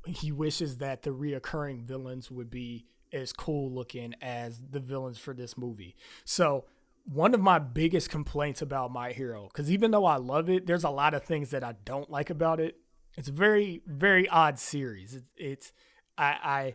he wishes that the reoccurring villains would be as cool looking as the villains for this movie. So one of my biggest complaints about My Hero, because even though I love it, there's a lot of things that I don't like about it. It's a very, very odd series. I'm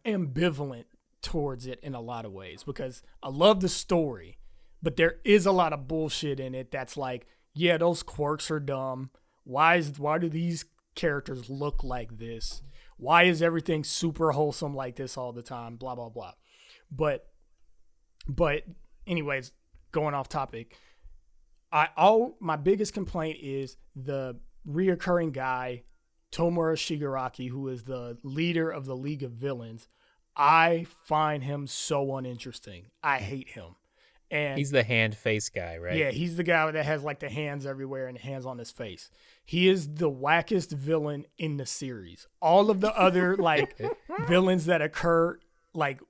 ambivalent towards it in a lot of ways because I love the story, but there is a lot of bullshit in it that's like, yeah, those quirks are dumb. Why do these characters look like this? Why is everything super wholesome like this all the time? Blah, blah, blah. But anyways, going off topic, my biggest complaint is the reoccurring guy, Tomura Shigaraki, who is the leader of the League of Villains. I find him so uninteresting. I hate him. And he's the hand face guy, right? Yeah, he's the guy that has like the hands everywhere and hands on his face. He is the wackest villain in the series. All of the other like villains that occur like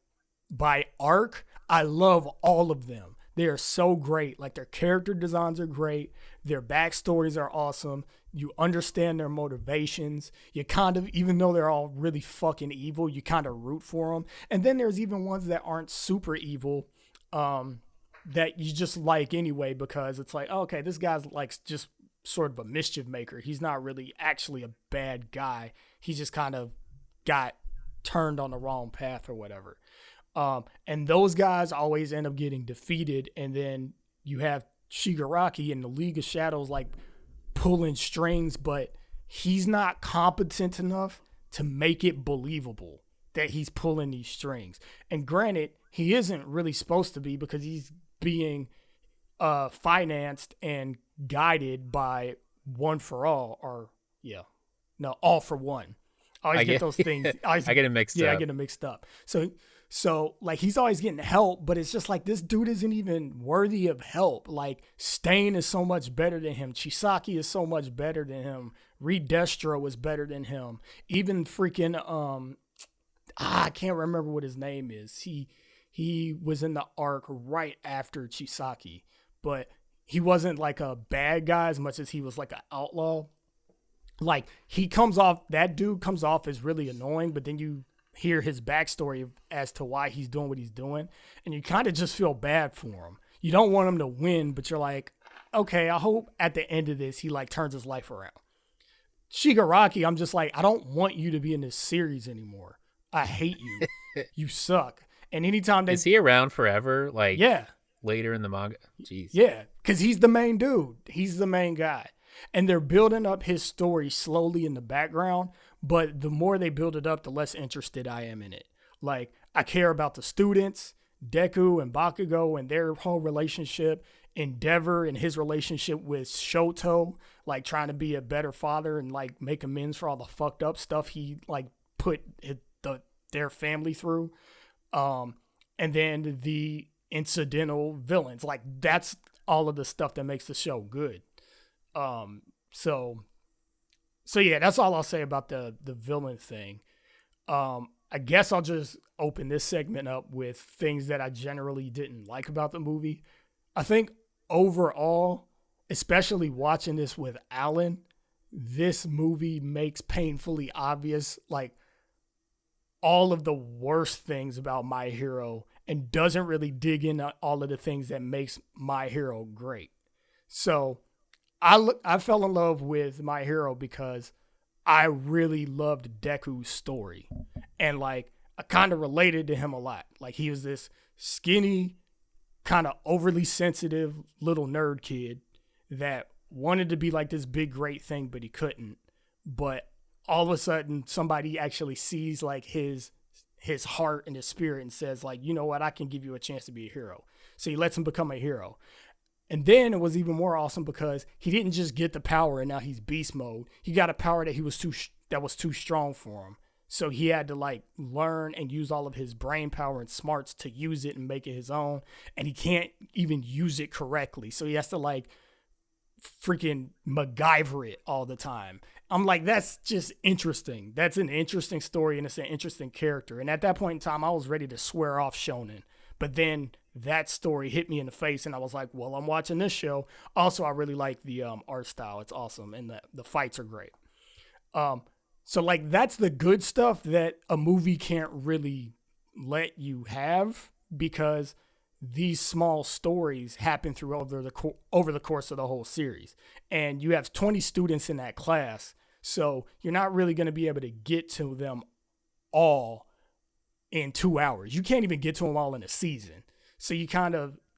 by arc, I love all of them. They are so great. Like their character designs are great. Their backstories are awesome. You understand their motivations. You kind of, even though they're all really fucking evil, you kind of root for them. And then there's even ones that aren't super evil, that you just like anyway, because it's like, oh, okay, this guy's like just sort of a mischief maker. He's not really actually a bad guy. He just kind of got turned on the wrong path or whatever. And those guys always end up getting defeated, and then you have Shigaraki in the League of Shadows like pulling strings, but he's not competent enough to make it believable that he's pulling these strings. And granted, he isn't really supposed to be, because he's being financed and guided by One for All, or All for One. I always get those things. I get it mixed up. Yeah, I get it mixed up. So like he's always getting help, but it's just like this dude isn't even worthy of help. Like Stain is so much better than him. Chisaki is so much better than him. Reed Destro is better than him. Even freaking I can't remember what his name is. He was in the arc right after Chisaki, but he wasn't like a bad guy as much as he was like an outlaw. Like that dude comes off as really annoying, but then you hear his backstory as to why he's doing what he's doing, and you kind of just feel bad for him. You don't want him to win, but you're like, okay, I hope at the end of this he like turns his life around. Shigaraki, I'm just like, I don't want you to be in this series anymore. I hate you. You suck. And anytime is he around forever? Like, yeah, later in the manga? Jeez. Yeah, because he's the main dude. He's the main guy. And they're building up his story slowly in the background, but the more they build it up, the less interested I am in it. Like, I care about the students, Deku and Bakugo and their whole relationship, Endeavor and his relationship with Shoto, like trying to be a better father and like make amends for all the fucked up stuff he like put their family through. And then the incidental villains, like that's all of the stuff that makes the show good. So yeah, that's all I'll say about the villain thing. I guess I'll just open this segment up with things that I generally didn't like about the movie. I think overall, especially watching this with Alan, this movie makes painfully obvious like all of the worst things about My Hero and doesn't really dig into all of the things that makes My Hero great. So I fell in love with My Hero because I really loved Deku's story. And like I kind of related to him a lot. Like he was this skinny, kind of overly sensitive little nerd kid that wanted to be like this big great thing, but he couldn't. But all of a sudden somebody actually sees like his heart and his spirit and says like, you know what, I can give you a chance to be a hero. So he lets him become a hero. And then it was even more awesome because he didn't just get the power and now he's beast mode. He got a power that was too strong for him. So he had to like learn and use all of his brain power and smarts to use it and make it his own. And he can't even use it correctly. So he has to like freaking MacGyver it all the time. I'm like, that's just interesting. That's an interesting story and it's an interesting character. And at that point in time, I was ready to swear off Shonen. But then that story hit me in the face and I was like, well, I'm watching this show. Also, I really like the art style. It's awesome. And the fights are great. So like that's the good stuff that a movie can't really let you have because these small stories happen through over the course of the whole series. And you have 20 students in that class. So you're not really going to be able to get to them all in 2 hours. You can't even get to them all in a season. So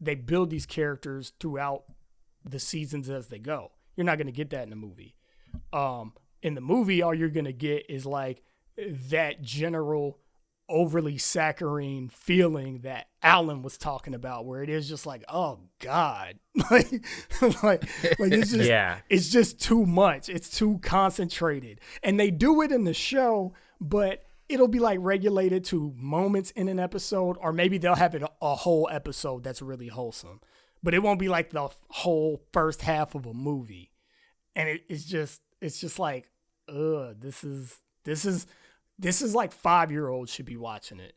they build these characters throughout the seasons as they go. You're not going to get that in a movie. In the movie, all you're going to get is like that general overly saccharine feeling that Alan was talking about, where it is just like, oh God, like it's just, It's just too much. It's too concentrated. And they do it in the show, but it'll be like regulated to moments in an episode, or maybe they'll have it a whole episode that's really wholesome, but it won't be like the whole first half of a movie. And it's just like, this is like 5-year-olds should be watching it.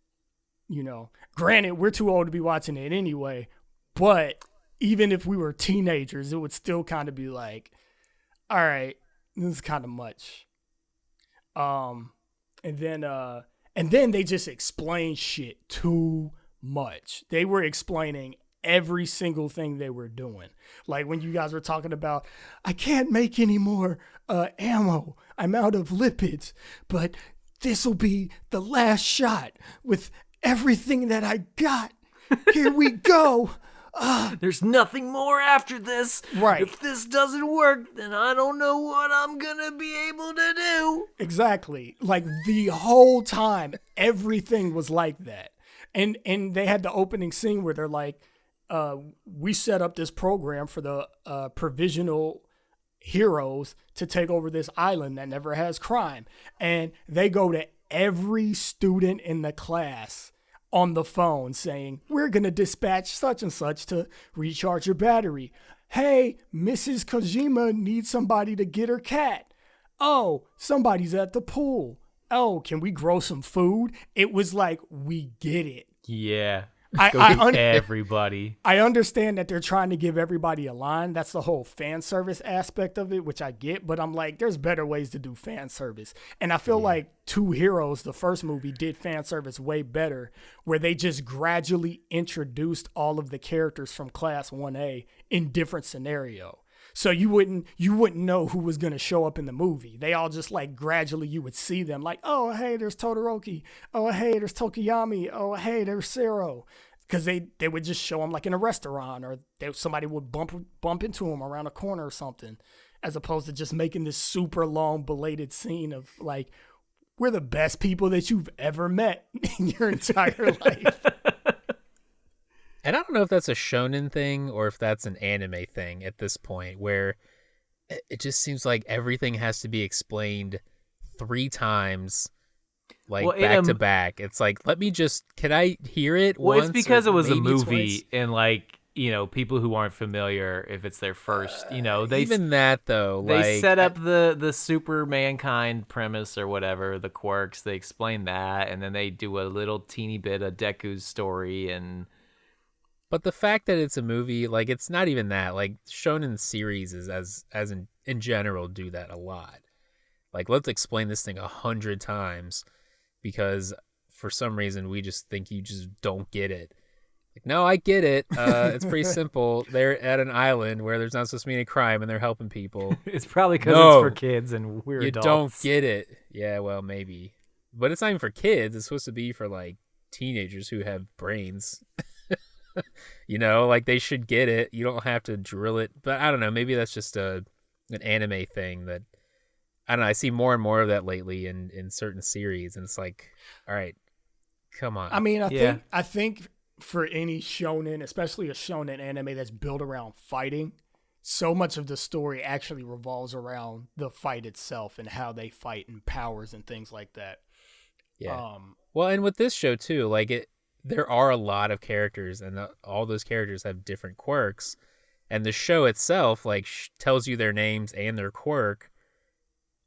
You know, granted, we're too old to be watching it anyway, but even if we were teenagers, it would still kind of be like, all right, this is kind of much. And then they just explain shit too much. They were explaining every single thing they were doing. Like when you guys were talking about, I can't make any more ammo. I'm out of lipids, but this will be the last shot with everything that I got. Here we go. There's nothing more after this. Right. If this doesn't work, then I don't know what I'm gonna be able to do. Exactly. Like the whole time, everything was like that. And they had the opening scene where they're like, we set up this program for the provisional heroes to take over this island that never has crime. And they go to every student in the class on the phone saying, we're going to dispatch such and such to recharge your battery. Hey, Mrs. Kojima needs somebody to get her cat. Oh, somebody's at the pool. Oh, can we grow some food? It was like, we get it. Yeah. Everybody. I understand that they're trying to give everybody a line. That's the whole fan service aspect of it, which I get. But I'm like, there's better ways to do fan service. And I feel like Two Heroes, the first movie, did fan service way better, where they just gradually introduced all of the characters from Class 1A in different scenario. So you wouldn't know who was going to show up in the movie. They all just like gradually you would see them like, oh, hey, there's Todoroki. Oh, hey, there's Tokiyami. Oh, hey, there's Sero. Because they would just show them like in a restaurant, or somebody would bump into them around a corner or something, as opposed to just making this super long belated scene of like, we're the best people that you've ever met in your entire life. And I don't know if that's a shonen thing or if that's an anime thing at this point, where it just seems like everything has to be explained 3 times, like back to back. It's like, can I hear it once? Well, it's because it was a movie, twice? And like, people who aren't familiar, if it's their first, they even that though, they set up the super mankind premise or whatever, the quirks. They explain that, and then they do a little teeny bit of Deku's story and. But the fact that it's a movie, like, it's not even that. Like, shonen series is as in general do that a lot. Like, let's explain this thing 100 times because for some reason we just think you just don't get it. Like, no, I get it. It's pretty simple. They're at an island where there's not supposed to be any crime and they're helping people. It's probably because it's for kids and we're you adults. You don't get it. Yeah, well, maybe. But it's not even for kids. It's supposed to be for, like, teenagers who have brains. Like they should get it. You don't have to drill it. But I don't know. Maybe that's just an anime thing that I don't know. I see more and more of that lately in certain series, and it's like, all right, come on. I mean, I think for any shonen, especially a shonen anime that's built around fighting, so much of the story actually revolves around the fight itself and how they fight and powers and things like that. Yeah. Well, and with this show too, like there are a lot of characters, and all those characters have different quirks. And the show itself, like, tells you their names and their quirk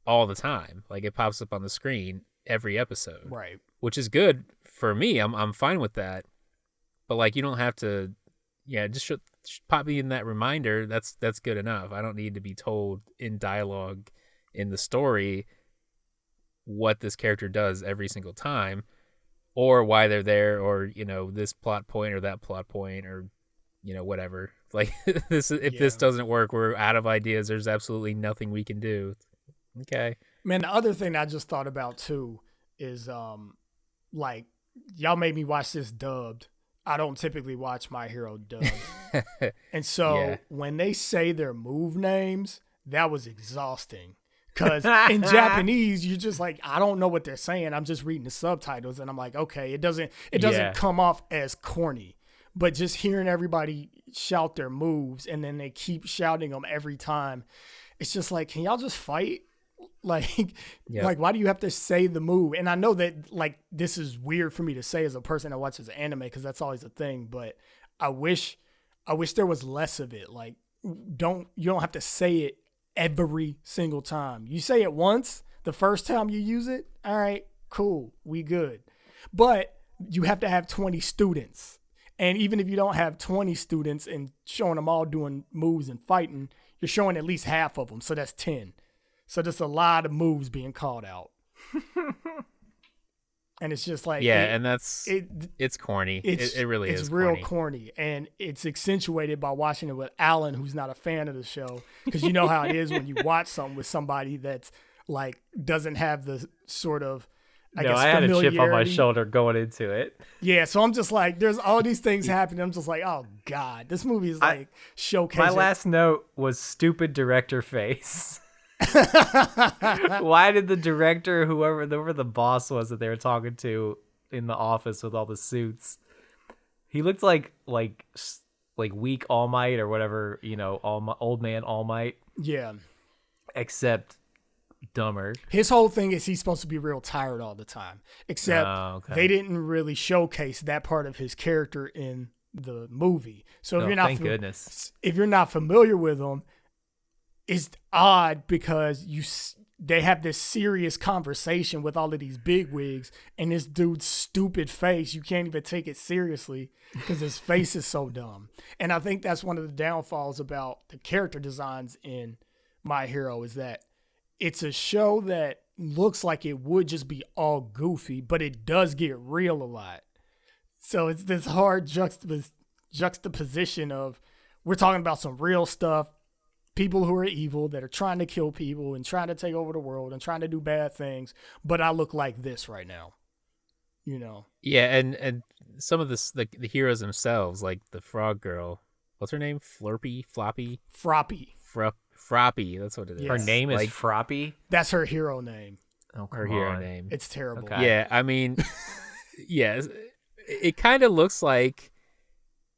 all the time. Like, it pops up on the screen every episode, right? Which is good for me. I'm fine with that. But like, you don't have to, just pop me in that reminder. That's good enough. I don't need to be told in dialogue in the story what this character does every single time. Or why they're there, or this plot point or that plot point, or whatever. Like this doesn't work, we're out of ideas. There's absolutely nothing we can do. Okay, man. The other thing I just thought about too is like y'all made me watch this dubbed. I don't typically watch My Hero dubbed, and so when they say their move names, that was exhausting. Because in Japanese, you're just like, I don't know what they're saying. I'm just reading the subtitles, and I'm like, okay, it doesn't come off as corny. But just hearing everybody shout their moves, and then they keep shouting them every time, it's just like, can y'all just fight? Like, like, why do you have to say the move? And I know that like this is weird for me to say as a person that watches anime, because that's always a thing. But I wish there was less of it. Like, you don't have to say it every single time. You say it once, the first time you use it, all right, cool, we good. But you have to have 20 students. And even if you don't have 20 students and showing them all doing moves and fighting, you're showing at least half of them. So that's 10. So there's a lot of moves being called out. And it's just like, and it's corny. It really is. It's real corny, and it's accentuated by watching it with Alan, who's not a fan of the show, because you know how it is when you watch something with somebody that's like doesn't have the sort of I had a chip on my shoulder going into it. Yeah, so I'm just like, there's all these things happening. I'm just like, oh God, this movie is like showcasing. My last note was stupid director face. Why did the director, whoever the boss was that they were talking to in the office with all the suits, he looked like weak All Might or whatever, old man All Might. Yeah. Except dumber. His whole thing is he's supposed to be real tired all the time. Except they didn't really showcase that part of his character in the movie. So if you're not familiar with him, it's odd because they have this serious conversation with all of these bigwigs, and this dude's stupid face, you can't even take it seriously because his face is so dumb. And I think that's one of the downfalls about the character designs in My Hero is that it's a show that looks like it would just be all goofy, but it does get real a lot. So it's this hard juxtaposition of we're talking about some real stuff, people who are evil that are trying to kill people and trying to take over the world and trying to do bad things, but I look like this right now, Yeah, and some of this, the heroes themselves, like the frog girl, what's her name? Floppy. Froppy, that's what it is. Her name is Froppy? That's her hero name. Oh, her hero name. It's terrible. Okay. Yeah, I mean, yeah, it kind of looks like,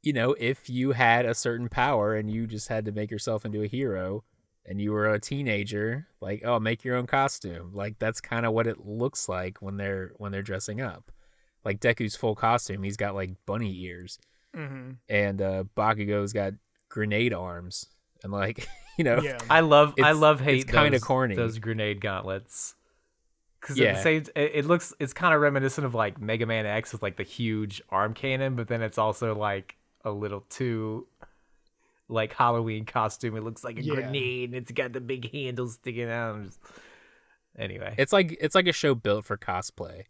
if you had a certain power and you just had to make yourself into a hero and you were a teenager, like, oh, make your own costume. Like, that's kind of what it looks like when they're dressing up. Like Deku's full costume, he's got like bunny ears. Mm-hmm. And Bakugo's got grenade arms. And like, Yeah. I hate kind of corny, those grenade gauntlets, because it's kind of reminiscent of like Mega Man X with like the huge arm cannon, but then it's also like a little too like Halloween costume. It looks like a grenade and it's got the big handles sticking out. Anyway, it's like a show built for cosplay.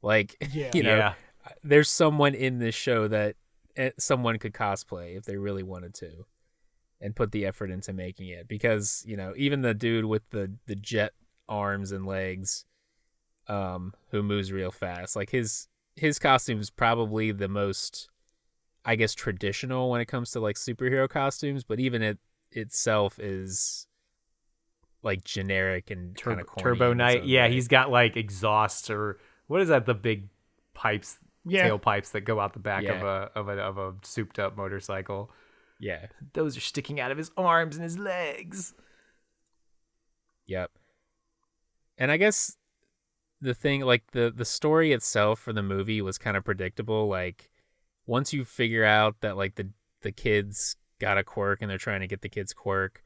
Like, there's someone in this show that someone could cosplay if they really wanted to and put the effort into making it, because even the dude with the jet arms and legs who moves real fast, like his costume is probably the most, I guess, traditional when it comes to like superhero costumes, but even it itself is like generic and kind of corny. Turbo Knight, he's got like exhausts, or what is that, the big pipes, tailpipes that go out the back of a souped up motorcycle. Yeah. Those are sticking out of his arms and his legs. Yep. And I guess the thing, like the story itself for the movie was kind of predictable. Like, once you figure out that like the kid's got a quirk and they're trying to get the kid's quirk,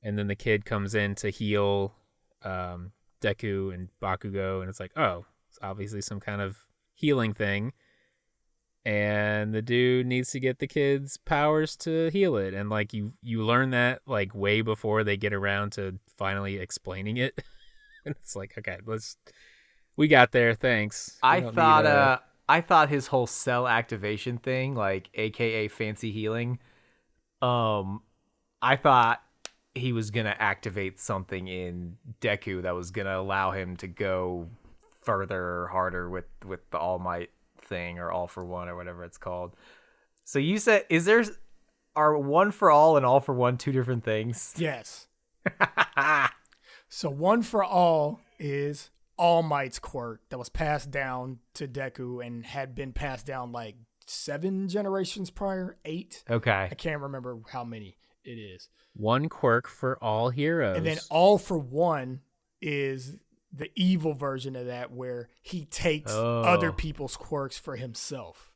and then the kid comes in to heal Deku and Bakugo, and it's like, oh, it's obviously some kind of healing thing. And the dude needs to get the kid's powers to heal it. And like you learn that like way before they get around to finally explaining it. And it's like, okay, we got there. Thanks. I thought his whole cell activation thing, like AKA fancy healing, I thought he was going to activate something in Deku that was going to allow him to go further or harder with the All Might thing, or All for One, or whatever it's called. So you said, are One for All and All for One two different things? Yes. So One for All is All Might's quirk that was passed down to Deku and had been passed down like 7 generations prior, 8. Okay. I can't remember how many it is. One quirk for all heroes. And then All for One is the evil version of that, where he takes other people's quirks for himself.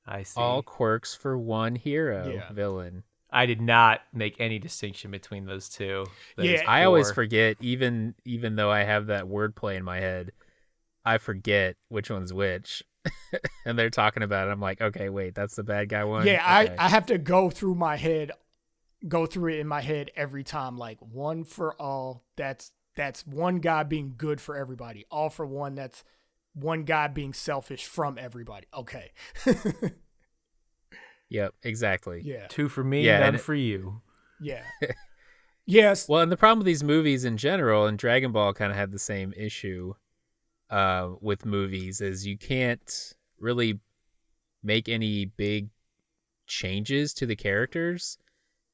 I see. All quirks for one hero villain. I did not make any distinction between those two. I always forget, even though I have that wordplay in my head, I forget which one's which. And they're talking about it. I'm like, okay, wait, that's the bad guy one? Yeah, okay. I have to go through it in my head every time. Like, One for All, that's one guy being good for everybody. All for One, that's one guy being selfish from everybody. Okay. Yep, exactly. Yeah. 2 for me, none for you. Yeah. Yes. Well, and the problem with these movies in general, and Dragon Ball kind of had the same issue, with movies is you can't really make any big changes to the characters.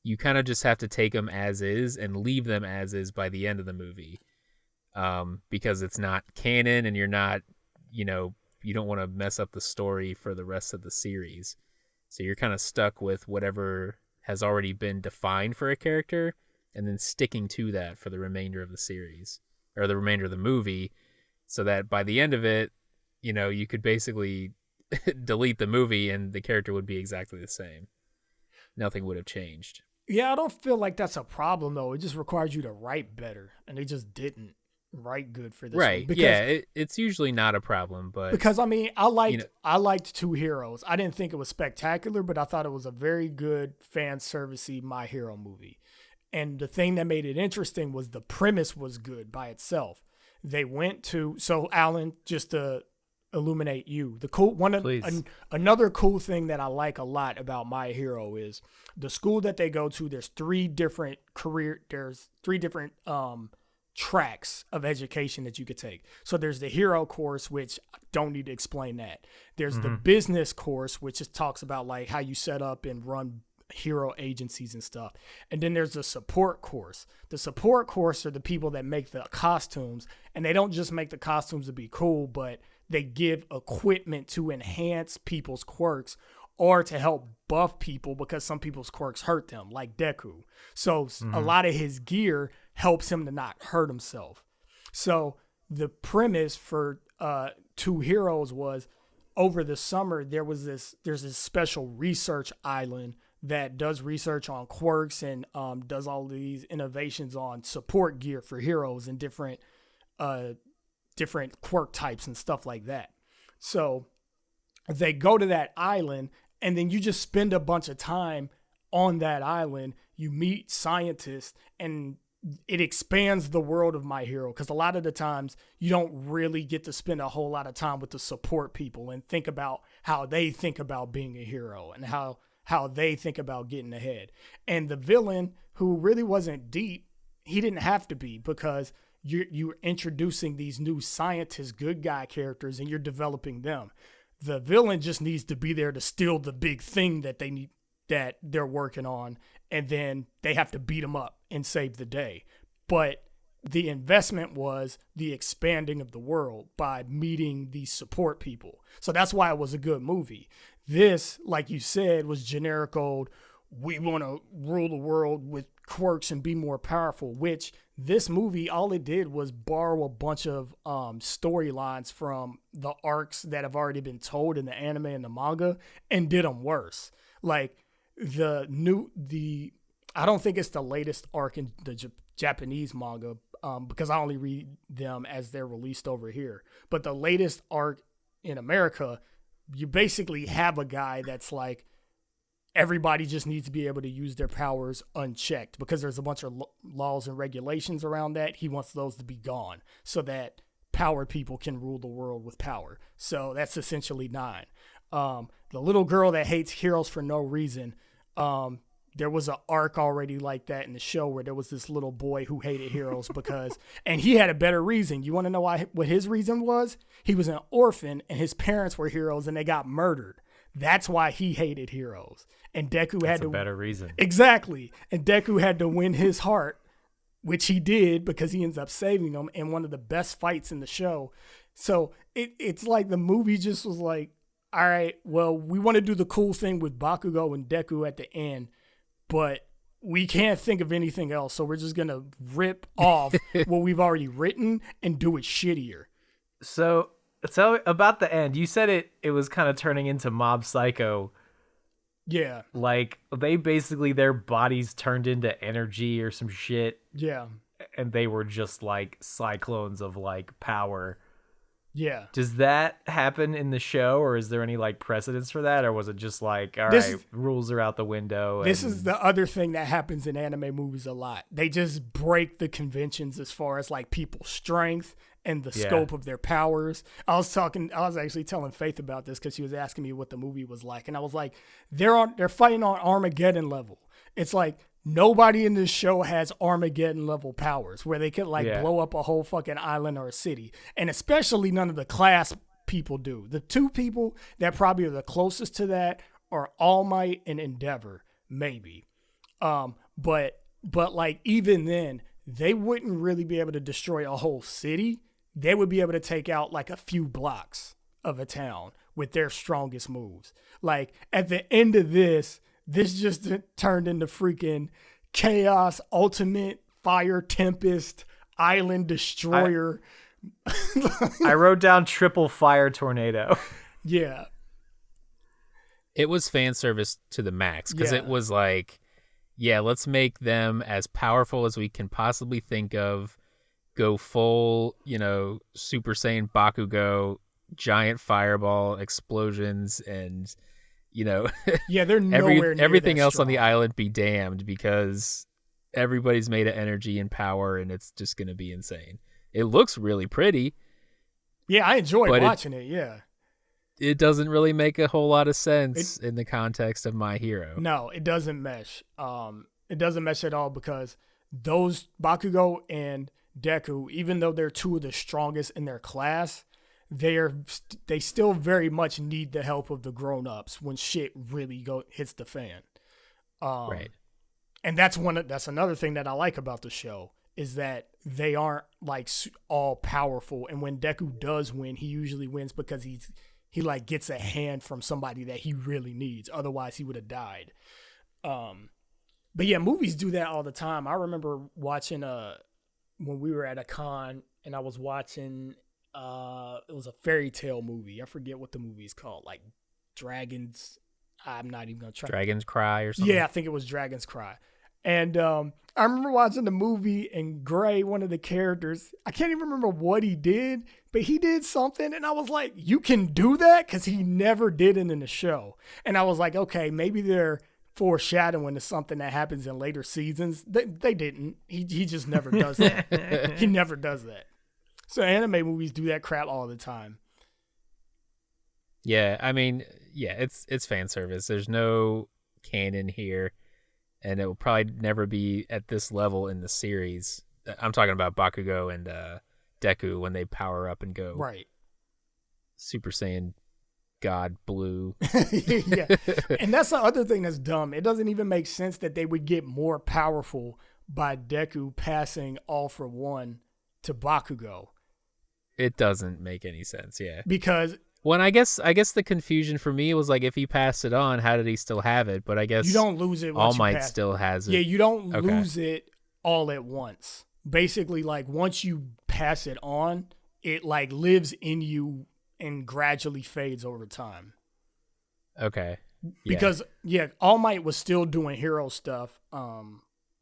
You kind of just have to take them as is and leave them as is by the end of the movie, because it's not canon and you're not, you don't want to mess up the story for the rest of the series. So you're kind of stuck with whatever has already been defined for a character and then sticking to that for the remainder of the series or the remainder of the movie, so that by the end of it, you could basically delete the movie and the character would be exactly the same. Nothing would have changed. Yeah, I don't feel like that's a problem though. It just requires you to write better, and they just didn't write good for this Right. one. Because, yeah, it's usually not a problem, but because I mean, I liked Two Heroes. I didn't think it was spectacular, but I thought it was a very good fan servicey My Hero movie. And the thing that made it interesting was the premise was good by itself. They went to, so Alan, just to illuminate you, the cool one of another cool thing that I like a lot about My Hero is the school that they go to. There's three different tracks of education that you could take. So there's the hero course, which I don't need to explain that. There's the business course, which just talks about like how you set up and run hero agencies and stuff. And then there's the support course. The support course are the people that make the costumes, and they don't just make the costumes to be cool, but they give equipment to enhance people's quirks or to help buff people because some people's quirks hurt them, like Deku. So a lot of his gear helps him to not hurt himself. So the premise for Two Heroes was, over the summer there's this special research island that does research on quirks and does all these innovations on support gear for heroes and different quirk types and stuff like that. So they go to that island, and then you just spend a bunch of time on that island. You meet scientists, and it expands the world of My Hero, because a lot of the times you don't really get to spend a whole lot of time with the support people and think about how they think about being a hero and how they think about getting ahead. And the villain, who really wasn't deep, he didn't have to be, because you're introducing these new scientist good guy characters and you're developing them. The villain just needs to be there to steal the big thing that they're working on, and then they have to beat them up and save the day. But the investment was the expanding of the world by meeting these support people. So that's why it was a good movie. This, like you said, was generic old, we want to rule the world with quirks and be more powerful, which this movie, all it did was borrow a bunch of storylines from the arcs that have already been told in the anime and the manga and did them worse. Like I don't think it's the latest arc in the Japanese manga, because I only read them as they're released over here. But the latest arc in America, you basically have a guy that's like, everybody just needs to be able to use their powers unchecked, because there's a bunch of laws and regulations around that. He wants those to be gone so that powered people can rule the world with power. So that's essentially 9. The little girl that hates heroes for no reason, there was an arc already like that in the show where there was this little boy who hated heroes and he had a better reason. You want to know what his reason was? He was an orphan and his parents were heroes and they got murdered. That's why he hated heroes. And Deku had a better reason. Exactly. And Deku had to win his heart, which he did, because he ends up saving him in one of the best fights in the show. So it's like the movie just was like, all right, well, we want to do the cool thing with Bakugo and Deku at the end, but we can't think of anything else. So we're just going to rip off what we've already written and do it shittier. So tell me about the end. You said it was kind of turning into Mob Psycho. Yeah. Like, they basically, their bodies turned into energy or some shit. Yeah. And they were just like cyclones of like power. Yeah. Does that happen in the show, or is there any like precedence for that? Or was it just like, all right, rules are out the window? This is the other thing that happens in anime movies a lot. They just break the conventions as far as like people's strength and the scope of their powers. I was actually telling Faith about this because she was asking me what the movie was like. And I was like, they're fighting on Armageddon level. It's like nobody in this show has Armageddon level powers where they could Yeah. blow up a whole fucking island or a city. And especially none of the class people do. The two people that probably are the closest to that are All Might and Endeavor, maybe. But like even then, they wouldn't really be able to destroy a whole city. They would be able to take out like a few blocks of a town with their strongest moves. Like at the end of this just turned into freaking chaos, ultimate fire tempest, island destroyer. I wrote down triple fire tornado. Yeah. It was fan service to the max because Yeah. it was like, yeah, let's make them as powerful as we can possibly think of. Go full, Super Saiyan Bakugo, giant fireball explosions, and Yeah, they're nowhere near everything that else on the strong. island be damned because everybody's made of energy and power, and it's just gonna be insane. It looks really pretty. Yeah, I enjoyed But watching it. Yeah. It doesn't really make a whole lot of sense in the context of My Hero. No, it doesn't mesh. It doesn't mesh at all because those Bakugo and Deku, even though they're two of the strongest in their class, they still very much need the help of the grown-ups when shit really hits the fan. Right. And that's another thing that I like about the show is that they aren't like all powerful. And when Deku does win, he usually wins because he like gets a hand from somebody that he really needs. Otherwise, he would have died. But yeah, movies do that all the time. I remember watching when we were at a con and I was watching it was a fairy tale movie. I forget what the movie is called, like Dragons. I'm not even gonna try. Dragon's Cry or something. Yeah, I think it was Dragon's Cry. And I remember watching the movie and Gray, one of the characters, I can't even remember what he did, but he did something. And I was like, you can do that? Because he never did it in the show. And I was like, okay, maybe they're foreshadowing to something that happens in later seasons. They didn't. He just never does that. He never does that. So anime movies do that crap all the time. Yeah, I mean, yeah, it's fan service. There's no canon here, and it will probably never be at this level in the series. I'm talking about Bakugo and Deku when they power up and go Right. Super Saiyan God Blue. Yeah. And that's the other thing that's dumb. It doesn't even make sense that they would get more powerful by Deku passing All for One to Bakugo. It doesn't make any sense, yeah. Because When I guess the confusion for me was like, if he passed it on, how did he still have it? But I guess you don't lose it All once you Might pass. still has it. Yeah, you don't Okay. lose it all at once. Basically, like once you pass it on, it like lives in you and gradually fades over time. Okay. Yeah. Because All Might was still doing hero stuff,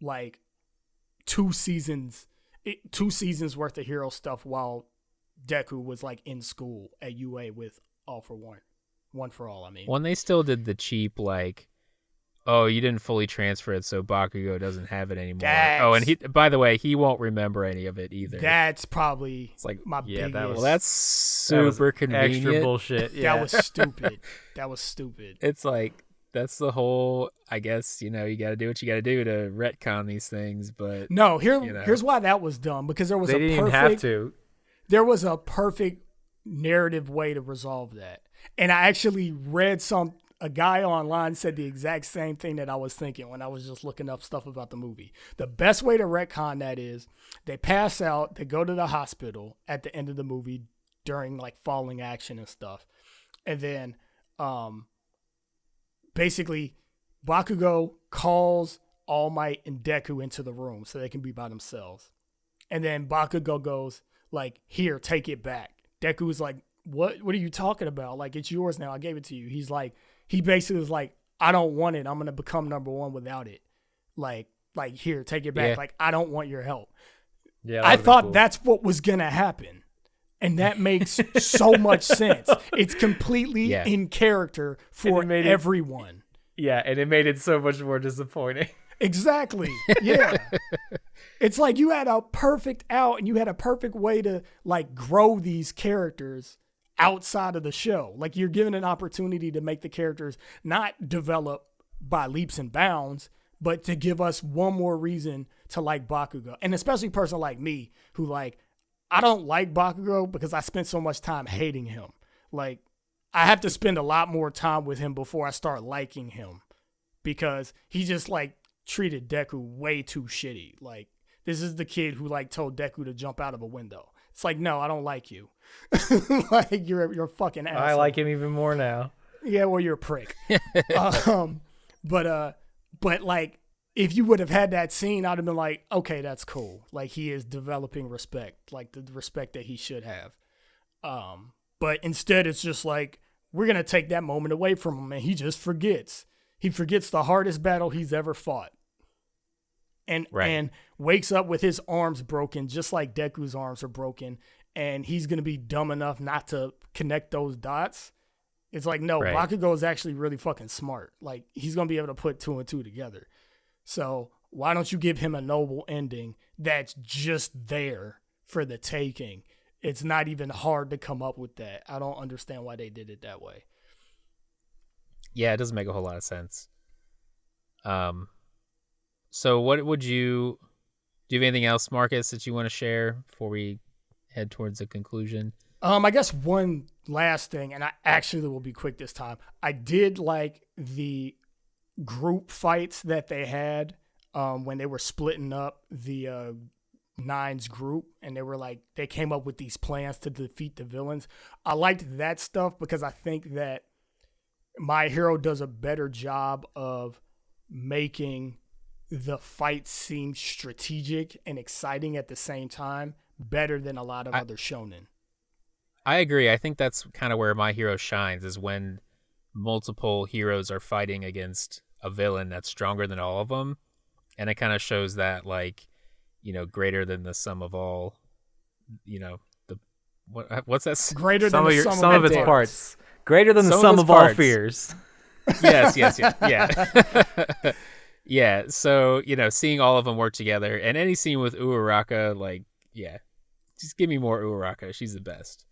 like 2 seasons worth of hero stuff while Deku was like in school at UA with All for One. One for All, I mean. When they still did the cheap, like, oh, you didn't fully transfer it, so Bakugo doesn't have it anymore. Oh, and he, by the way, he won't remember any of it either. That's probably It's like, my yeah, biggest. well, that's super convenient. Extra bullshit. Yeah. That was stupid. That was stupid. It's like, that's the whole, I guess, you got to do what you got to do to retcon these things, but No, you know. here's why that was dumb. Because there was They a didn't perfect even have to. there was a perfect narrative way to resolve that. And I actually read a guy online said the exact same thing that I was thinking when I was just looking up stuff about the movie. The best way to retcon that is they pass out, they go to the hospital at the end of the movie during like falling action and stuff. And then basically Bakugo calls All Might and Deku into the room so they can be by themselves. And then Bakugo goes like, here, take it back. Deku's like, what are you talking about? Like, it's yours now. I gave it to you. He basically was like, I don't want it. I'm going to become number one without it. Like here, take it back. Yeah. Like, I don't want your help. Yeah, I thought that's what was going to happen. And that makes so much sense. It's completely Yeah. in character for And it made it- everyone. Yeah, and it made it so much more disappointing. Exactly. Yeah. It's like you had a perfect out and you had a perfect way to like grow these characters outside of the show. Like you're given an opportunity to make the characters not develop by leaps and bounds, but to give us one more reason to like Bakugo. And especially a person like me who like, I don't like Bakugo because I spent so much time hating him. Like, I have to spend a lot more time with him before I start liking him because he just like treated Deku way too shitty. Like, this is the kid who like told Deku to jump out of a window. It's like, no, I don't like you. Like, you're a fucking asshole. I like him even more now. Yeah, well, you're a prick. But like, if you would have had that scene, I'd have been like, okay, that's cool. Like, he is developing respect, like the respect that he should have. But instead, it's just like, we're going to take that moment away from him, and he just forgets. He forgets the hardest battle he's ever fought. And wakes up with his arms broken, just like Deku's arms are broken, and he's going to be dumb enough not to connect those dots. It's like, no, Bakugo is actually really fucking smart. Like, he's going to be able to put 2 and 2 together. So why don't you give him a noble ending that's just there for the taking? It's not even hard to come up with that. I don't understand why they did it that way. Yeah, it doesn't make a whole lot of sense. So what would do you have anything else, Marcus, that you want to share before we head towards a conclusion? I guess one last thing, and I actually will be quick this time. I did like the group fights that they had when they were splitting up the Nine's group, and they came up with these plans to defeat the villains. I liked that stuff because I think that My Hero does a better job of making the fights seem strategic and exciting at the same time, better than a lot of other shonen. I agree. I think that's kind of where My Hero shines, is when multiple heroes are fighting against a villain that's stronger than all of them. And it kind of shows that, like, you know, greater than the sum of all, you know, what's that? Greater than the sum of its parts. Greater than the sum of all fears. Yes, yeah. Yeah, so, you know, seeing all of them work together, and any scene with Uraraka, like, yeah, just give me more Uraraka. She's the best.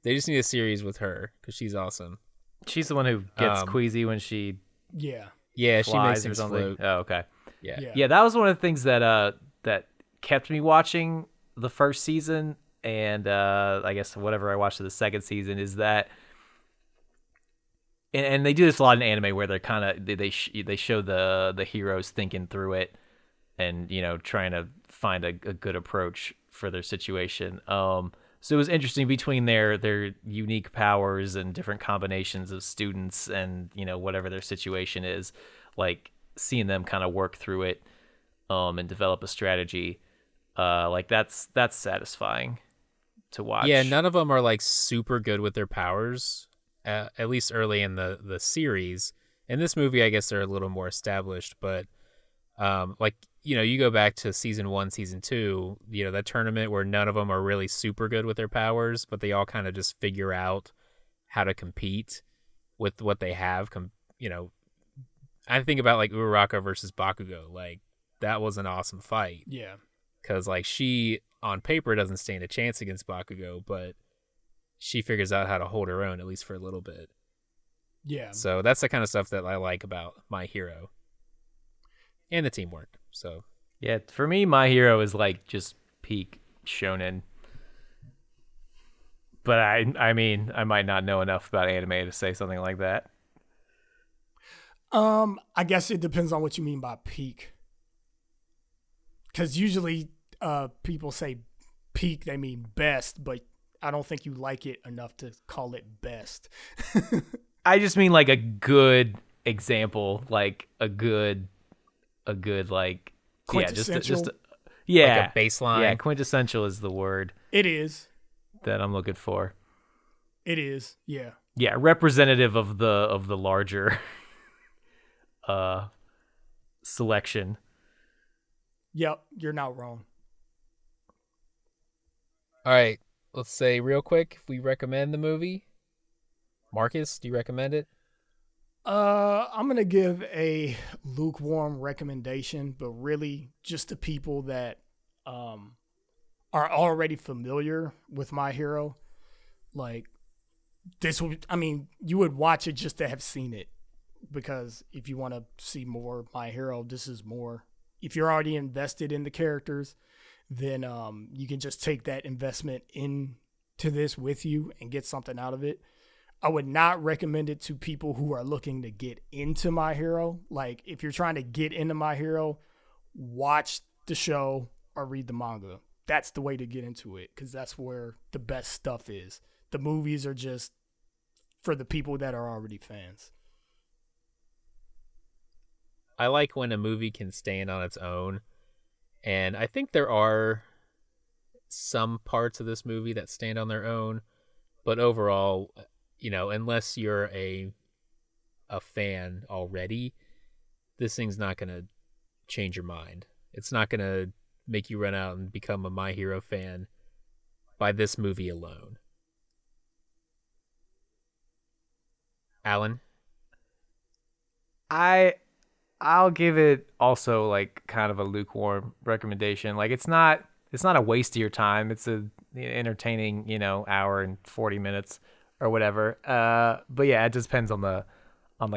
They just need a series with her, because she's awesome. She's the one who gets queasy when she yeah, she makes things float. Oh, okay. Yeah, that was one of the things that that kept me watching the first season, and I guess whatever I watched of the second season is that, and they do this a lot in anime where they're kind of they show the heroes thinking through it, and, you know, trying to find a good approach for their situation. So it was interesting between their unique powers and different combinations of students and, you know, whatever their situation is, like seeing them kind of work through it and develop a strategy. Like that's satisfying to watch. Yeah, none of them are like super good with their powers, at least early in the series. In this movie, I guess they're a little more established, but like, you know, you go back to season 1, season 2, you know, that tournament where none of them are really super good with their powers, but they all kind of just figure out how to compete with what they have. You know, I think about like Uraraka versus Bakugo. Like, that was an awesome fight. Yeah. Because, like, she, on paper, doesn't stand a chance against Bakugo, but she figures out how to hold her own, at least for a little bit. Yeah. So that's the kind of stuff that I like about My Hero. And the teamwork. So yeah, for me, My Hero is like just peak shonen. But I mean, I might not know enough about anime to say something like that. I guess it depends on what you mean by peak. Because usually people say peak, they mean best, but I don't think you like it enough to call it best. I just mean like a good example, like a good like quintessential. Like a baseline. Yeah, quintessential is the word. It is that I'm looking for. It is, yeah. Yeah, representative of the larger selection. Yep, you're not wrong. All right, let's say real quick if we recommend the movie. Marcus, do you recommend it? I'm gonna give a lukewarm recommendation, but really just to people that are already familiar with My Hero. Like, this would, I mean, you would watch it just to have seen it. because if you want to see more My Hero, this is more. If you're already invested in the characters, then you can just take that investment into this with you and get something out of it. I would not recommend it to people who are looking to get into My Hero. Like, if you're trying to get into My Hero, watch the show or read the manga. That's the way to get into it, because that's where the best stuff is. The movies are just for the people that are already fans. I like when a movie can stand on its own, and I think there are some parts of this movie that stand on their own, but overall, unless you're a fan already, this thing's not going to change your mind. It's not going to make you run out and become a My Hero fan by this movie alone. Alan? I'll give it also like kind of a lukewarm recommendation. Like, it's not a waste of your time. It's a entertaining, hour and 40 minutes or whatever. But yeah, it just depends on the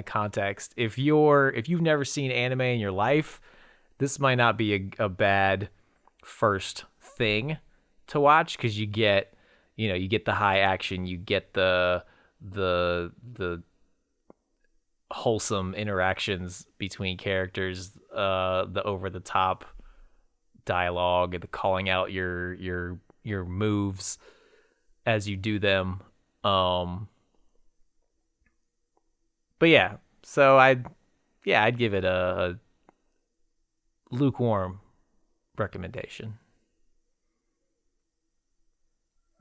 context. If you've never seen anime in your life, this might not be a bad first thing to watch, because you get the high action, you get the wholesome interactions between characters, the over the top dialogue, and the calling out your moves as you do them. But yeah, so I'd give it a lukewarm recommendation.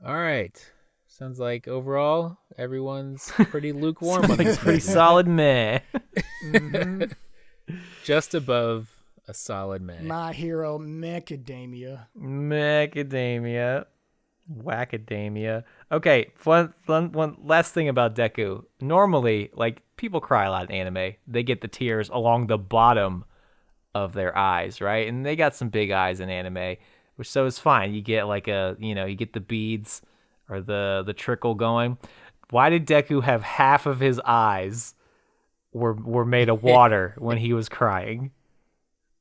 All right. Sounds like overall everyone's pretty lukewarm on this. Pretty solid meh. Mm-hmm. Just above a solid meh. My Hero Macadamia. Wackademia. Okay, one last thing about Deku. Normally, like, people cry a lot in anime. They get the tears along the bottom of their eyes, right? And they got some big eyes in anime, which so is fine. You get like you get the beads or the trickle going. Why did Deku have half of his eyes were made of water when he was crying?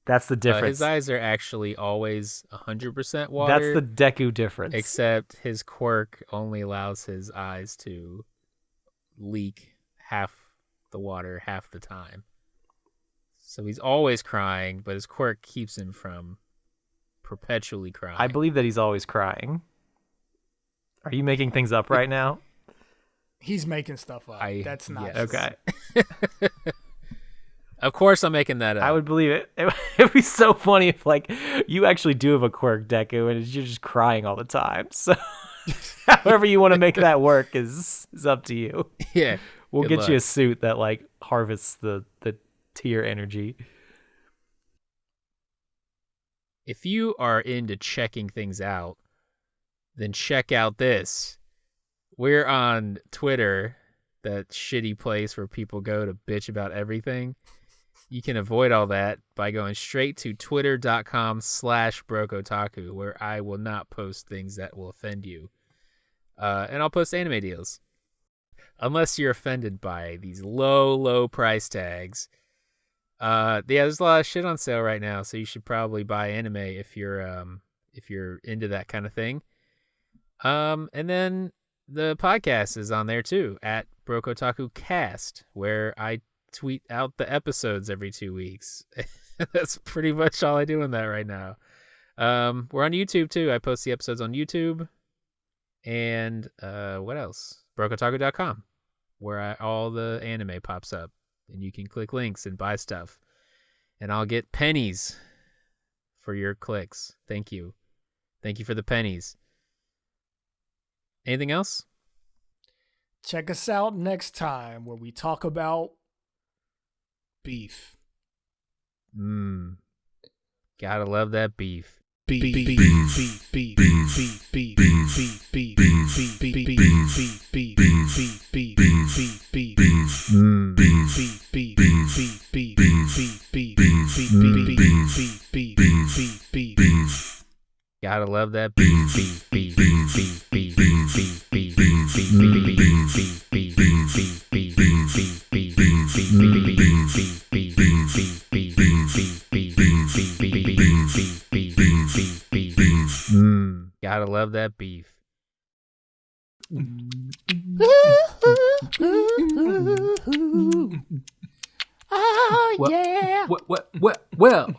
That's the difference. His eyes are actually always 100% water. That's the Deku difference. Except his quirk only allows his eyes to leak half the water half the time. So he's always crying, but his quirk keeps him from perpetually crying. I believe that he's always crying. Are you making things up right now? He's making stuff up. That's not yes. Okay. Of course I'm making that up. I would believe it. It'd be so funny if, like, you actually do have a quirk, Deku, and you're just crying all the time. So however you want to make that work is up to you. Yeah. We'll get luck. you a suit that, like, harvests the tear energy. If you are into checking things out, then check out this. We're on Twitter, that shitty place where people go to bitch about everything. You can avoid all that by going straight to twitter.com/Broke Otaku, where I will not post things that will offend you. And I'll post anime deals. Unless you're offended by these low price tags. There's a lot of shit on sale right now, so you should probably buy anime if you're into that kind of thing. And then the podcast is on there too, at Broke Otaku Cast, where I tweet out the episodes every 2 weeks. That's pretty much all I do in that right now. We're on YouTube too. I post the episodes on YouTube. And what else? BrokeOtaku.com, where all the anime pops up, and you can click links and buy stuff. And I'll get pennies for your clicks. Thank you. Thank you for the pennies. Anything else? Check us out next time where we talk about beef. Gotta love that beef. Gotta love that beef. Beef. Gotta love that beef. Oh, yeah. Well.